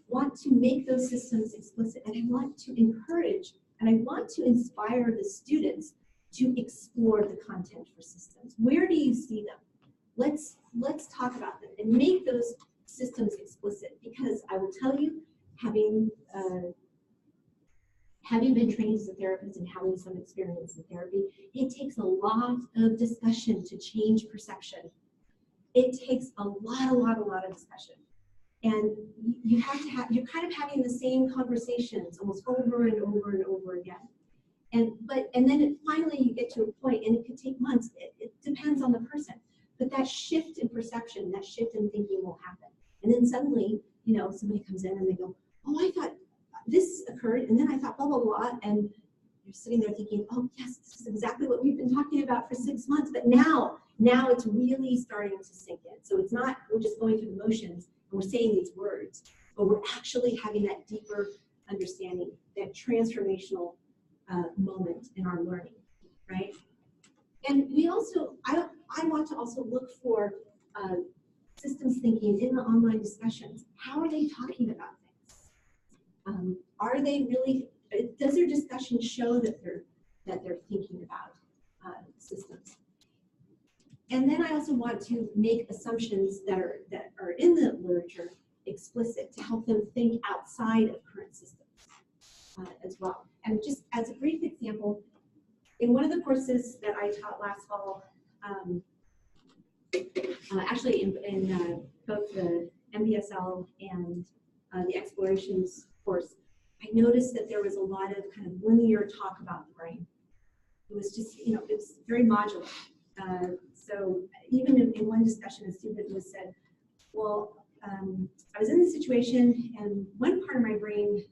Speaker 1: want to make those systems explicit, and I want to encourage and I want to inspire the students to explore the content for systems. Where do you see them? Let's talk about them and make those systems explicit, because I will tell you, having been trained as a therapist and having some experience in therapy, it takes a lot of discussion to change perception. It takes a lot of discussion. And you have to have, you're kind of having the same conversations almost over and over and over again. And then finally you get to a point, and it could take months, it depends on the person. But that shift in perception, that shift in thinking will happen. And then suddenly, somebody comes in and they go, oh, I thought this occurred, and then I thought blah, blah, blah. And you're sitting there thinking, oh, yes, this is exactly what we've been talking about for 6 months. But now it's really starting to sink in. So it's not, we're just going through the motions and we're saying these words, but we're actually having that deeper understanding, that transformational moment in our learning, right? And we also, I want to also look for systems thinking in the online discussions. How are they talking about things? Are they really, does their discussion show that they're thinking about systems? And then I also want to make assumptions that are in the literature explicit to help them think outside of current systems as well. And just as a brief example, in one of the courses that I taught last fall, actually in both the MBSL and the Explorations course, I noticed that there was a lot of kind of linear talk about the brain. It was just, it was very modular. So even in one discussion, a student was said, well, I was in this situation and one part of my brain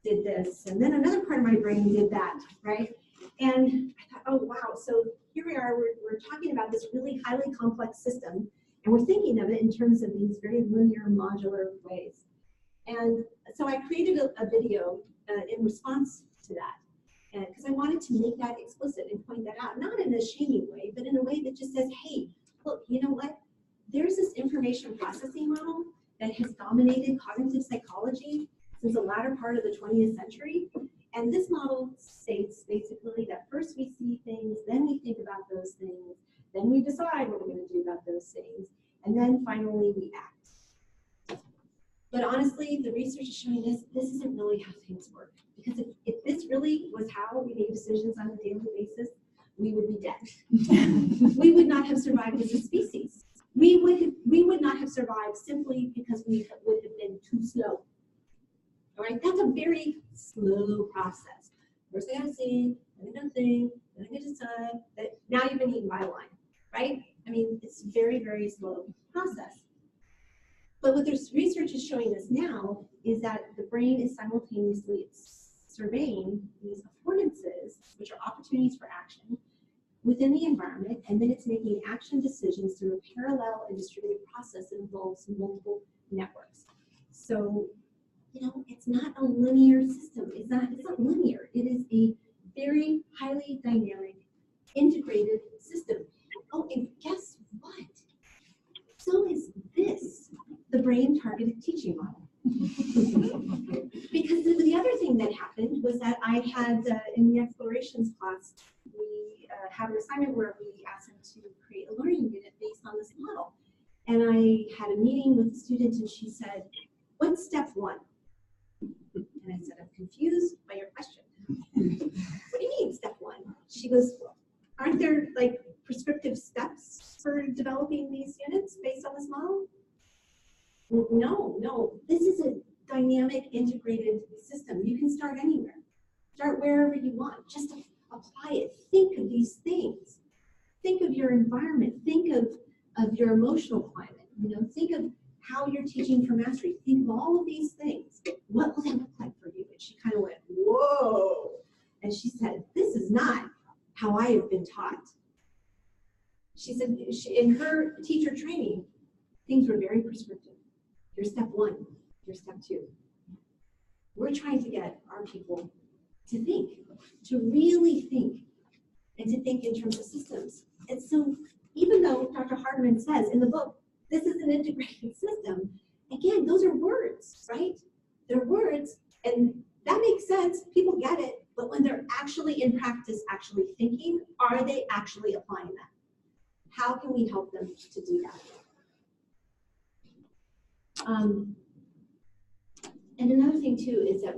Speaker 1: did this, and then another part of my brain did that, right? And I thought, oh, wow, so here we are, we're talking about this really highly complex system, and we're thinking of it in terms of these very linear, modular ways. And so I created a video in response to that, because I wanted to make that explicit and point that out, not in a shaming way, but in a way that just says, hey, look, you know what? There's this information processing model that has dominated cognitive psychology since the latter part of the 20th century. And this model states basically that first we see things, then we think about those things, then we decide what we're going to do about those things, and then finally we act. But honestly, the research is showing us this isn't really how things work. Because if this really was how we made decisions on a daily basis, we would be dead. We would not have survived as a species. We would not have survived simply because we would have been too slow. All right, that's a very slow process. First I gotta see, then I gotta think, then I gotta decide, that now you've been eaten by a lion, right? I mean, it's very, very slow process. But what this research is showing us now is that the brain is simultaneously surveying these affordances, which are opportunities for action, within the environment, and then it's making action decisions through a parallel and distributed process that involves multiple networks. So, it's not a linear system. It's not linear. It is a very highly dynamic, integrated system. Oh, and guess what? So is this, the brain targeted teaching model. Because the other thing that happened was that I had, in the explorations class, we had an assignment where we asked them to create a learning unit based on this model. And I had a meeting with the student and she said, what's step one? And I said, I'm confused by your question. What do you mean step one? She goes, aren't there like prescriptive steps for developing these units based on this model? No, this is a dynamic integrated system. You can start anywhere. Start wherever you want, just apply it. Think of these things. Think of your environment. Think of your emotional climate. Think of how you're teaching for mastery. Think of all of these things. What will that look like for you? And she kind of went, whoa. And she said, this is not how I have been taught. She said, in her teacher training, things were very prescriptive. Here's step one. Here's step two. We're trying to get our people to think, to really think, and to think in terms of systems. And so even though Dr. Hardiman says in the book, this is an integrated system, again, those are words, right? They're words, and that makes sense. People get it, but when they're actually in practice, actually thinking, are they actually applying that? How can we help them to do that? And another thing too is that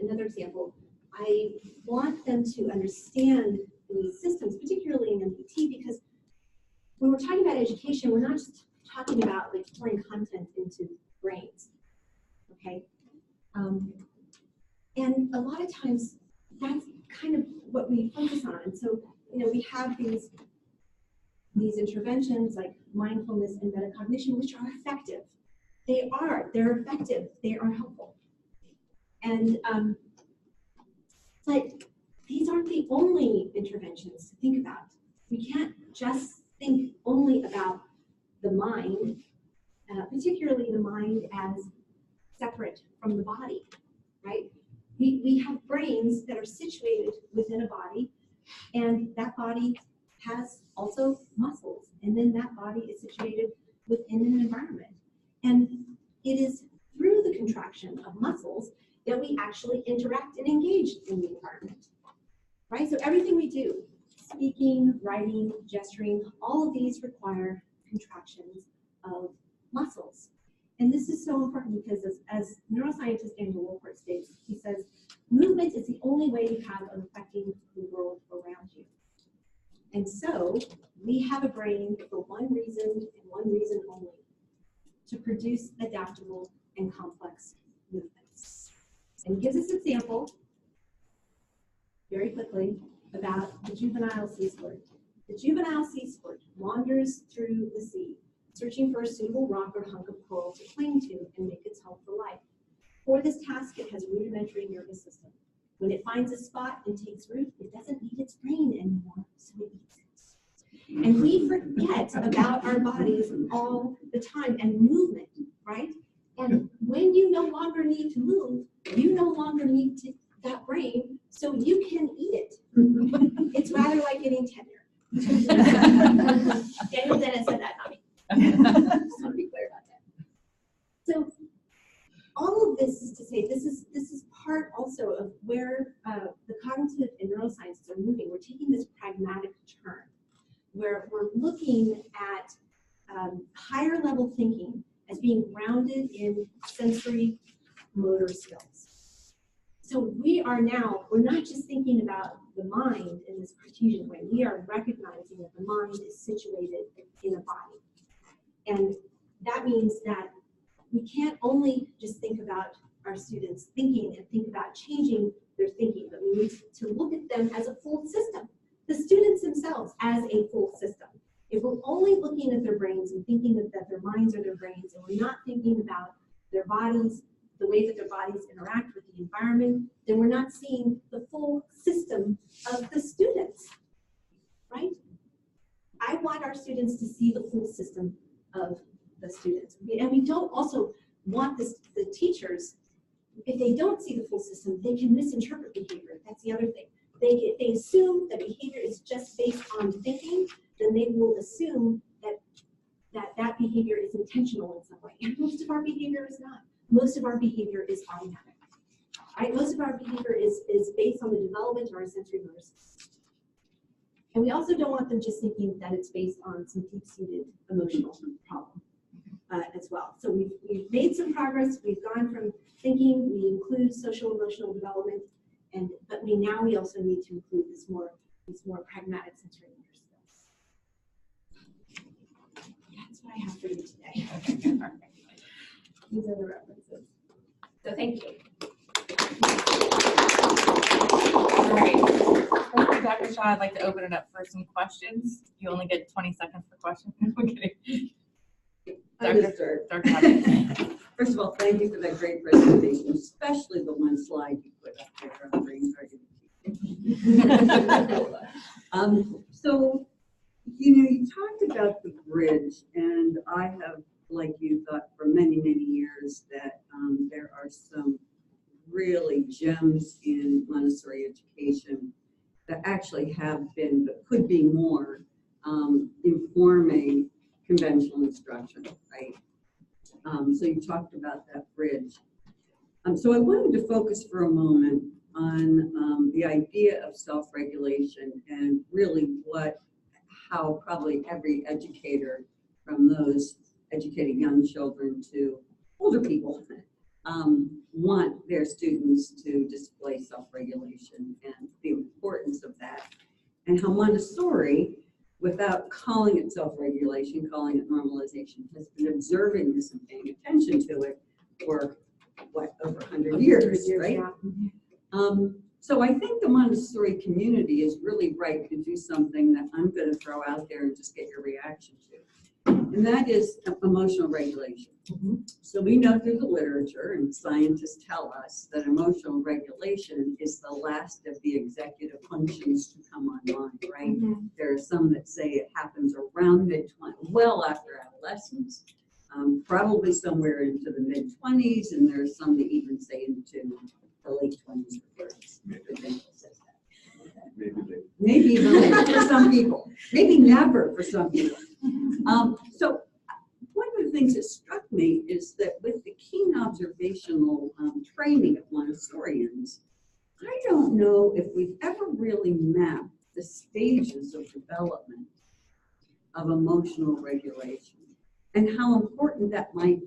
Speaker 1: another example, I want them to understand these systems, particularly in MBT, because when we're talking about education, we're not just talking about like pouring content into brains, okay? And a lot of times that's kind of what we focus on. And so, we have these interventions like mindfulness and metacognition, which are effective. They're effective, they are helpful. And, but these aren't the only interventions to think about. We can't just think only about the mind, particularly the mind as separate from the body, right? We have brains that are situated within a body, and that body has also muscles, and then that body is situated within an environment. And it is through the contraction of muscles that we actually interact and engage in the environment, right? So everything we do, speaking, writing, gesturing, all of these require contractions of muscles. And this is so important because as neuroscientist Daniel Wolpert states, he says, movement is the only way you have of affecting the world around you. And so we have a brain for one reason and one reason only, to produce adaptable and complex movements. And he gives us an example, very quickly, about the juvenile sea squirt. The juvenile sea squirt wanders through the sea, searching for a suitable rock or hunk of coral to cling to and make its home for life. For this task, it has a rudimentary nervous system. When it finds a spot and takes root, it doesn't need its brain anymore, so it eats it. And we forget about our bodies all the time and movement, right? And when you no longer need to move, you no longer need that brain, so you can eat it. It's rather like getting tenure. Daniel Dennett said that, not me. Just want to be clear about that. So all of this is to say this is part also of where the cognitive and neurosciences are moving. We're taking this pragmatic turn where we're looking at higher level thinking as being grounded in sensory motor skills. So we're not just thinking about the mind in this Cartesian way. We are recognizing that the mind is situated in a body. And that means that we can't only just think about our students thinking and think about changing their thinking, but we need to look at them as a full system, the students themselves as a full system. If we're only looking at their brains and thinking that their minds are their brains, and we're not thinking about their bodies, the way that their bodies interact with the environment, then we're not seeing the full system of the students, right? I want our students to see the full system of the students. And we don't also want the teachers, if they don't see the full system, they can misinterpret behavior. That's the other thing. If they assume that behavior is just based on thinking, then they will assume that behavior is intentional in some way. And most of our behavior is not. Most of our behavior is automatic. Right? Most of our behavior is based on the development of our sensory motor systems. And we also don't want them just thinking that it's based on some deep-seated emotional problem as well. So we've made some progress. We've gone from thinking, we include social emotional development, but we also need to include these more pragmatic sensory motor skills. That's what I have for you today. These are the references. So thank you.
Speaker 4: All right. Thank you, Dr. Shaw. I'd like to open it up for some questions. You only get 20 seconds for questions. I'm kidding. Dr.
Speaker 5: First of all, thank you for that great presentation, especially the one slide you put up there on brain targeting. So, you talked about the bridge, and I have, like you, thought for many, many years that there are some really gems in Montessori education that actually have been, but could be more, informing conventional instruction, right? So you talked about that bridge. So I wanted to focus for a moment on the idea of self-regulation and really how probably every educator, from those educating young children to older people, want their students to display self-regulation and the importance of that, and how Montessori, without calling it self-regulation, calling it normalization, has been observing this and paying attention to it for, over 100 years, right?
Speaker 1: Yeah.
Speaker 5: So I think the Montessori community is really right to do something that I'm going to throw out there and just get your reaction to. And that is emotional regulation.
Speaker 1: Mm-hmm.
Speaker 5: So we know through the literature, and scientists tell us, that emotional regulation is the last of the executive functions to come online, right?
Speaker 1: Mm-hmm.
Speaker 5: There are some that say it happens around mid-20s, well after adolescence, probably somewhere into the mid-20s, and there are some that even say into the late 20s or 30s.
Speaker 2: Maybe late.
Speaker 5: Maybe even later for some people. maybe never for some people. So one of the things that struck me is that with the keen observational training of Montessorians, I don't know if we've ever really mapped the stages of development of emotional regulation and how important that might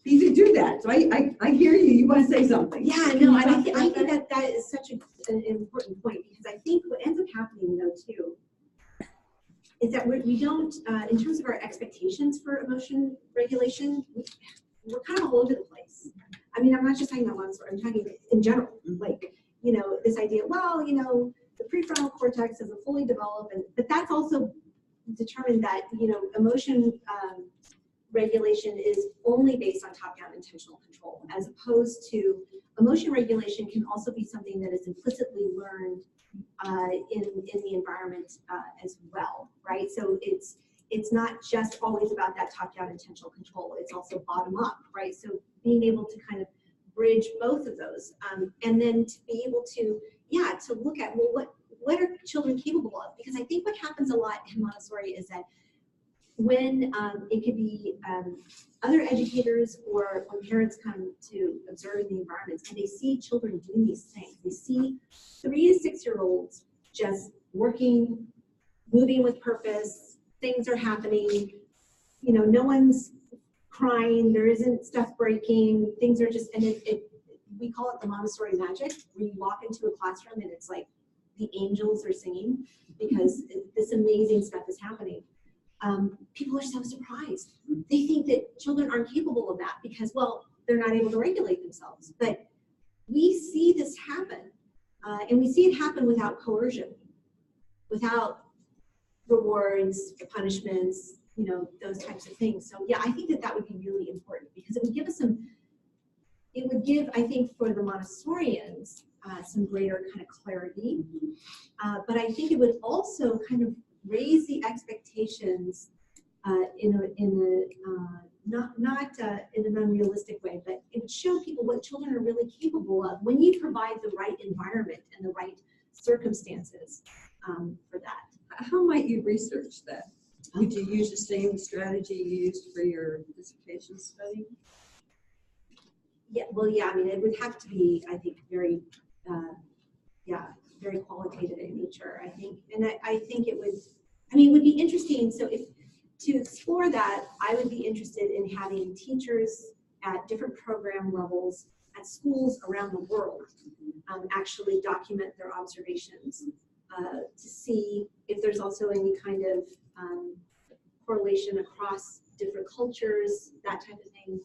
Speaker 5: be to do that. So I hear you. You want to say something?
Speaker 1: Yeah, no, and I think that is such an important point, because I think what ends up happening though too is that we don't, in terms of our expectations for emotion regulation, we're kind of all over the place. I mean, I'm not just talking about Montessori, I'm talking in general, like, you know, this idea, well, you know, the prefrontal cortex isn't fully developed, but that's also determined that, you know, emotion regulation is only based on top-down intentional control, as opposed to emotion regulation can also be something that is implicitly learned in the environment as well, right? So it's not just always about that top-down intentional control, it's also bottom-up, right? So being able to kind of bridge both of those, and then to be able to, yeah, to look at, well, what are children capable of? Because I think what happens a lot in Montessori is that when it could be other educators or when parents come to observe the environments and they see children doing these things, they see 3 to 6 year olds just working, moving with purpose, things are happening, you know, no one's crying, there isn't stuff breaking, things are just, and we call it the Montessori magic, where you walk into a classroom and it's like the angels are singing because this amazing stuff is happening. People are so surprised. They think that children aren't capable of that because, well, they're not able to regulate themselves. But we see this happen, and we see it happen without coercion, without rewards, punishments, you know, those types of things. So yeah, I think that would be really important because it would give us some, it would give, I think, for the Montessorians, some greater kind of clarity. But I think it would also kind of raise the expectations in not in an unrealistic way, but it would show people what children are really capable of when you provide the right environment and the right circumstances for that.
Speaker 5: How might you research that? Would you use the same strategy you used for your dissertation study?
Speaker 1: Yeah, well, yeah, I mean, it would have to be, I think, very, very qualitative in nature, I think. And I think it would, I mean, it would be interesting. So if, to explore that, I would be interested in having teachers at different program levels at schools around the world actually document their observations to see if there's also any kind of correlation across different cultures, that type of thing.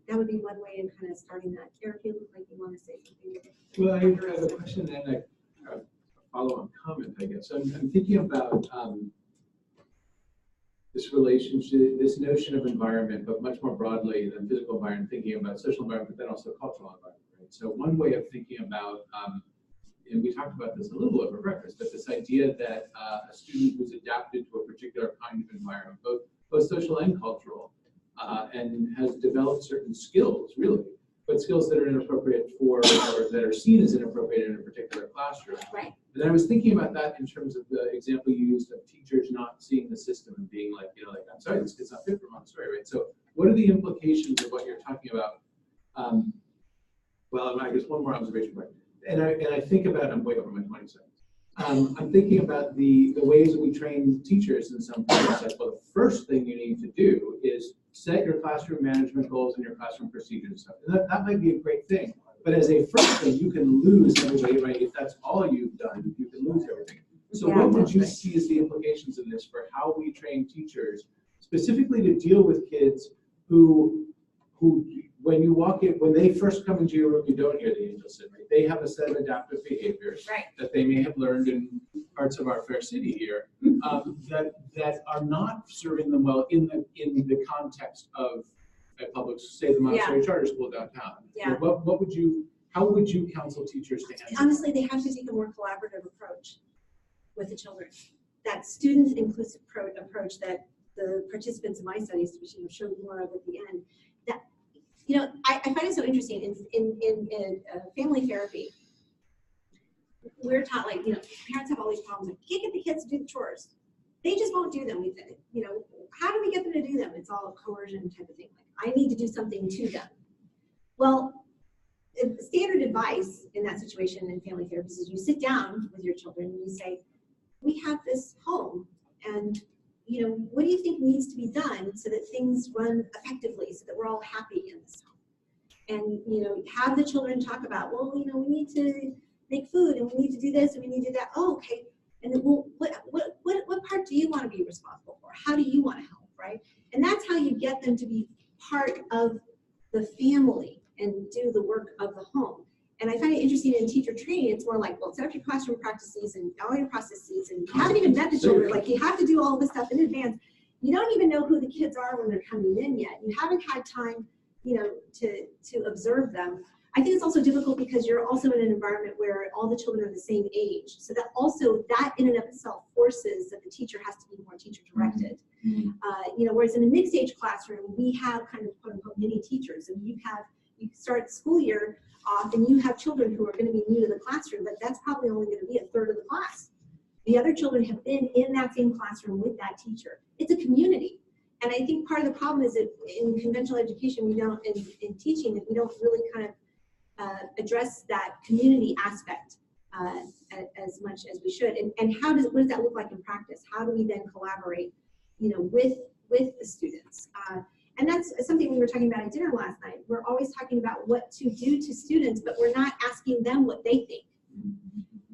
Speaker 1: That would be one way in kind of starting that. Eric, you look like you want to say something.
Speaker 2: Well, I have a question and a follow-on comment, I guess. I'm thinking about this relationship, this notion of environment, but much more broadly than physical environment, thinking about social environment, but then also cultural environment, right? So one way of thinking about, and we talked about this a little over breakfast, but this idea that a student who's adapted to a particular kind of environment, both social and cultural, and has developed certain skills, really, but skills that are inappropriate for, or that are seen as inappropriate in a particular classroom.
Speaker 1: Right.
Speaker 2: And I was thinking about that in terms of the example you used of teachers not seeing the system and being like, you know, like, I'm sorry, this kid's not fit for Montessori, right? So what are the implications of what you're talking about? Well, I guess one more observation point. And I think about, I'm way over my 20 seconds. I'm thinking about the ways that we train teachers in some places. Like, well, the first thing you need to do is set your classroom management goals and your classroom procedures and stuff. And that might be a great thing. But as a first thing, you can lose everybody, right? If that's all you've done, you can lose everything. So
Speaker 5: Yeah,
Speaker 2: what would you
Speaker 5: definitely.
Speaker 2: see as the implications of this for how we train teachers, specifically to deal with kids who when you walk in, when they first come into your room, you don't hear the angel sing, right? They have a set of adaptive behaviors
Speaker 4: Right.
Speaker 2: that they may have learned in parts of our fair city here that are not serving them well in the context of a public, say, the Montessori Charter School downtown.
Speaker 1: Yeah.
Speaker 2: How would you counsel teachers to handle
Speaker 1: Honestly, they have to take a more collaborative approach with the children. That student inclusive approach that the participants in my studies, which showed more of at the end, that, you know, I find it so interesting in family therapy. We're taught, like, you know, parents have all these problems, like, you can't get the kids to do the chores. they just won't do them. You know, how do we get them to do them? It's all coercion type of thing. Like, I need to do something to them. Well, standard advice in that situation in family therapy is you sit down with your children and you say, we have this home, and you know, what do you think needs to be done so that things run effectively, so that we're all happy in this home? And you know, have the children talk about, well, you know, we need to make food, and we need to do this, and we need to do that. Oh, okay. And then, well, what part do you want to be responsible for? How do you want to help, right? And that's how you get them to be part of the family and do the work of the home. And I find it interesting in teacher training, it's more like, well, set up your classroom practices and all your processes, and you haven't even met the children, like you have to do all this stuff in advance. You don't even know who the kids are when they're coming in yet. You haven't had time, you know, to observe them. I think it's also difficult because you're also in an environment where all the children are the same age. So that also, that in and of itself forces that the teacher has to be more teacher directed. You know, whereas in a mixed age classroom, we have kind of quote unquote mini teachers, and you start the school year off and you have children who are going to be new to the classroom, but that's probably only going to be a third of the class. The other children have been in that same classroom with that teacher. It's a community. And I think part of the problem is that in conventional education, we don't, in teaching, that we don't really kind of address that community aspect as much as we should. And what does that look like in practice? How do we then collaborate, you know, with the students? And that's something we were talking about at dinner last night. We're always talking about what to do to students, but we're not asking them what they think.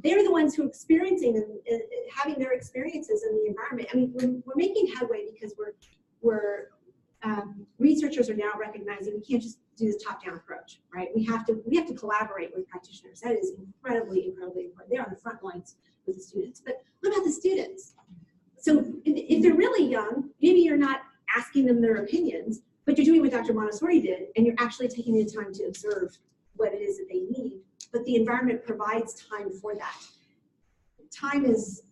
Speaker 1: They're the ones who are experiencing and having their experiences in the environment. I mean, we're making headway because researchers are now recognizing we can't just do this top-down approach, right? We have to collaborate with practitioners. That is incredibly, incredibly important. They're on the front lines with the students. But what about the students? So if they're really young, maybe you're not asking them their opinions, but you're doing what Dr. Montessori did, and you're actually taking the time to observe what it is that they need. But the environment provides time for that. Time is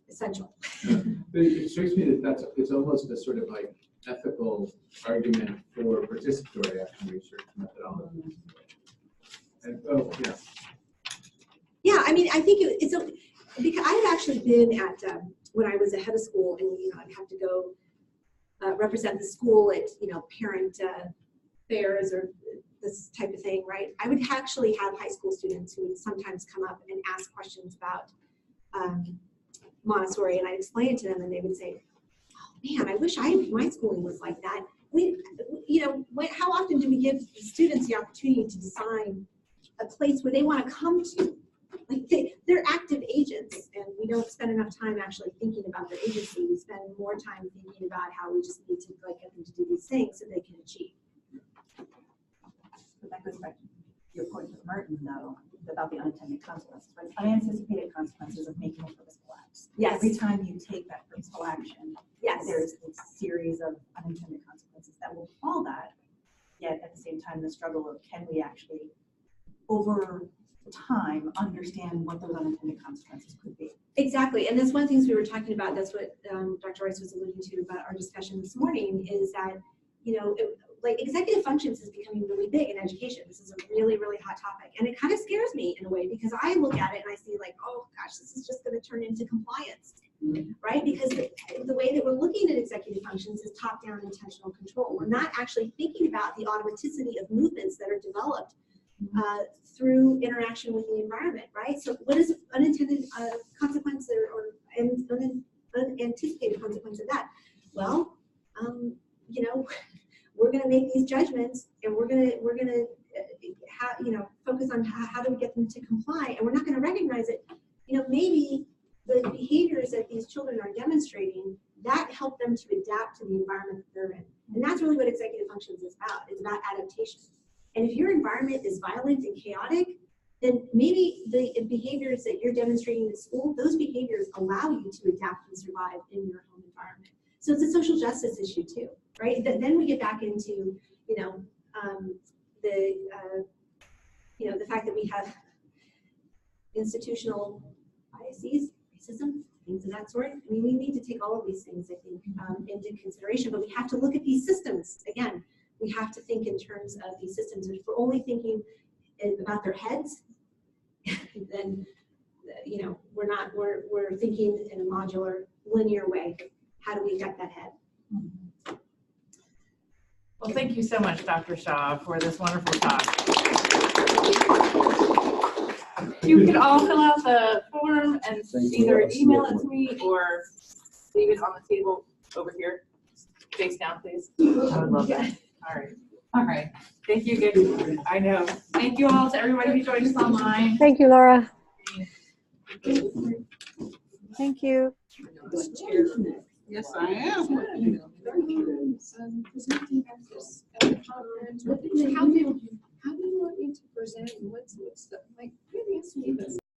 Speaker 1: essential.
Speaker 2: But it strikes me that it's almost a sort of like ethical argument for participatory action research methodology. And
Speaker 1: yeah, I mean, I think because I've actually been at when I was a head of school, and you know, I'd have to go represent the school at, you know, parent fairs or this type of thing, right? I would actually have high school students who would sometimes come up and ask questions about Montessori, and I'd explain it to them, and they would say, "Oh man, I wish my schooling was like that." You know, how often do we give students the opportunity to design a place where they want to come to? Like they're active agents, and we don't spend enough time actually thinking about their agency. We spend more time thinking about how we just need to like get them to do these things so they can achieve.
Speaker 6: But that goes back to your point with Merton, though, about the unintended consequences, right? Unanticipated consequences of making a purposeful act.
Speaker 1: Yes.
Speaker 6: Every time you take that purposeful action,
Speaker 1: Yes.
Speaker 6: there's a series of unintended consequences that will follow that. Yet at the same time, the struggle of can we actually, over time, understand what those unintended consequences could be.
Speaker 1: Exactly, and that's one of the things we were talking about. That's what Dr. Rice was alluding to about our discussion this morning, is that, you know, like executive functions is becoming really big in education. This is a really, really hot topic, and it kind of scares me in a way, because I look at it and I see like, oh gosh, this is just going to turn into compliance, right? Because the way that we're looking at executive functions is top-down intentional control. We're not actually thinking about the automaticity of movements that are developed through interaction with the environment, right? So what is unintended consequence or unanticipated consequence of that? Well, you know, we're going to make these judgments, and we're going to focus on how do we get them to comply, and we're not going to recognize it. You know, maybe the behaviors that these children are demonstrating that help them to adapt to the environment that they're in, and that's really what executive functions is about. It's about adaptation. And if your environment is violent and chaotic, then maybe the behaviors that you're demonstrating at school, those behaviors allow you to adapt and survive in your home environment. So it's a social justice issue too, right? Then we get back into, you know, the fact that we have institutional biases, racism, things of that sort. I mean, we need to take all of these things, I think, into consideration, but we have to look at these systems again. We have to think in terms of these systems. If we're only thinking about their heads, then, you know, we're thinking in a modular, linear way. how do we get that head?
Speaker 4: Well, thank you so much, Dr. Shaw, for this wonderful talk. You can all fill out the form and either email it to me or leave it on the table over here. Face down, please. I would love that. All right. All right. Thank you again. I know. Thank you all to everybody who joined us online.
Speaker 7: Thank you, Laura. Thank you.
Speaker 8: Yes, I am. Presenting at this conference. How do you want me to present? What's the, like, really ask me this.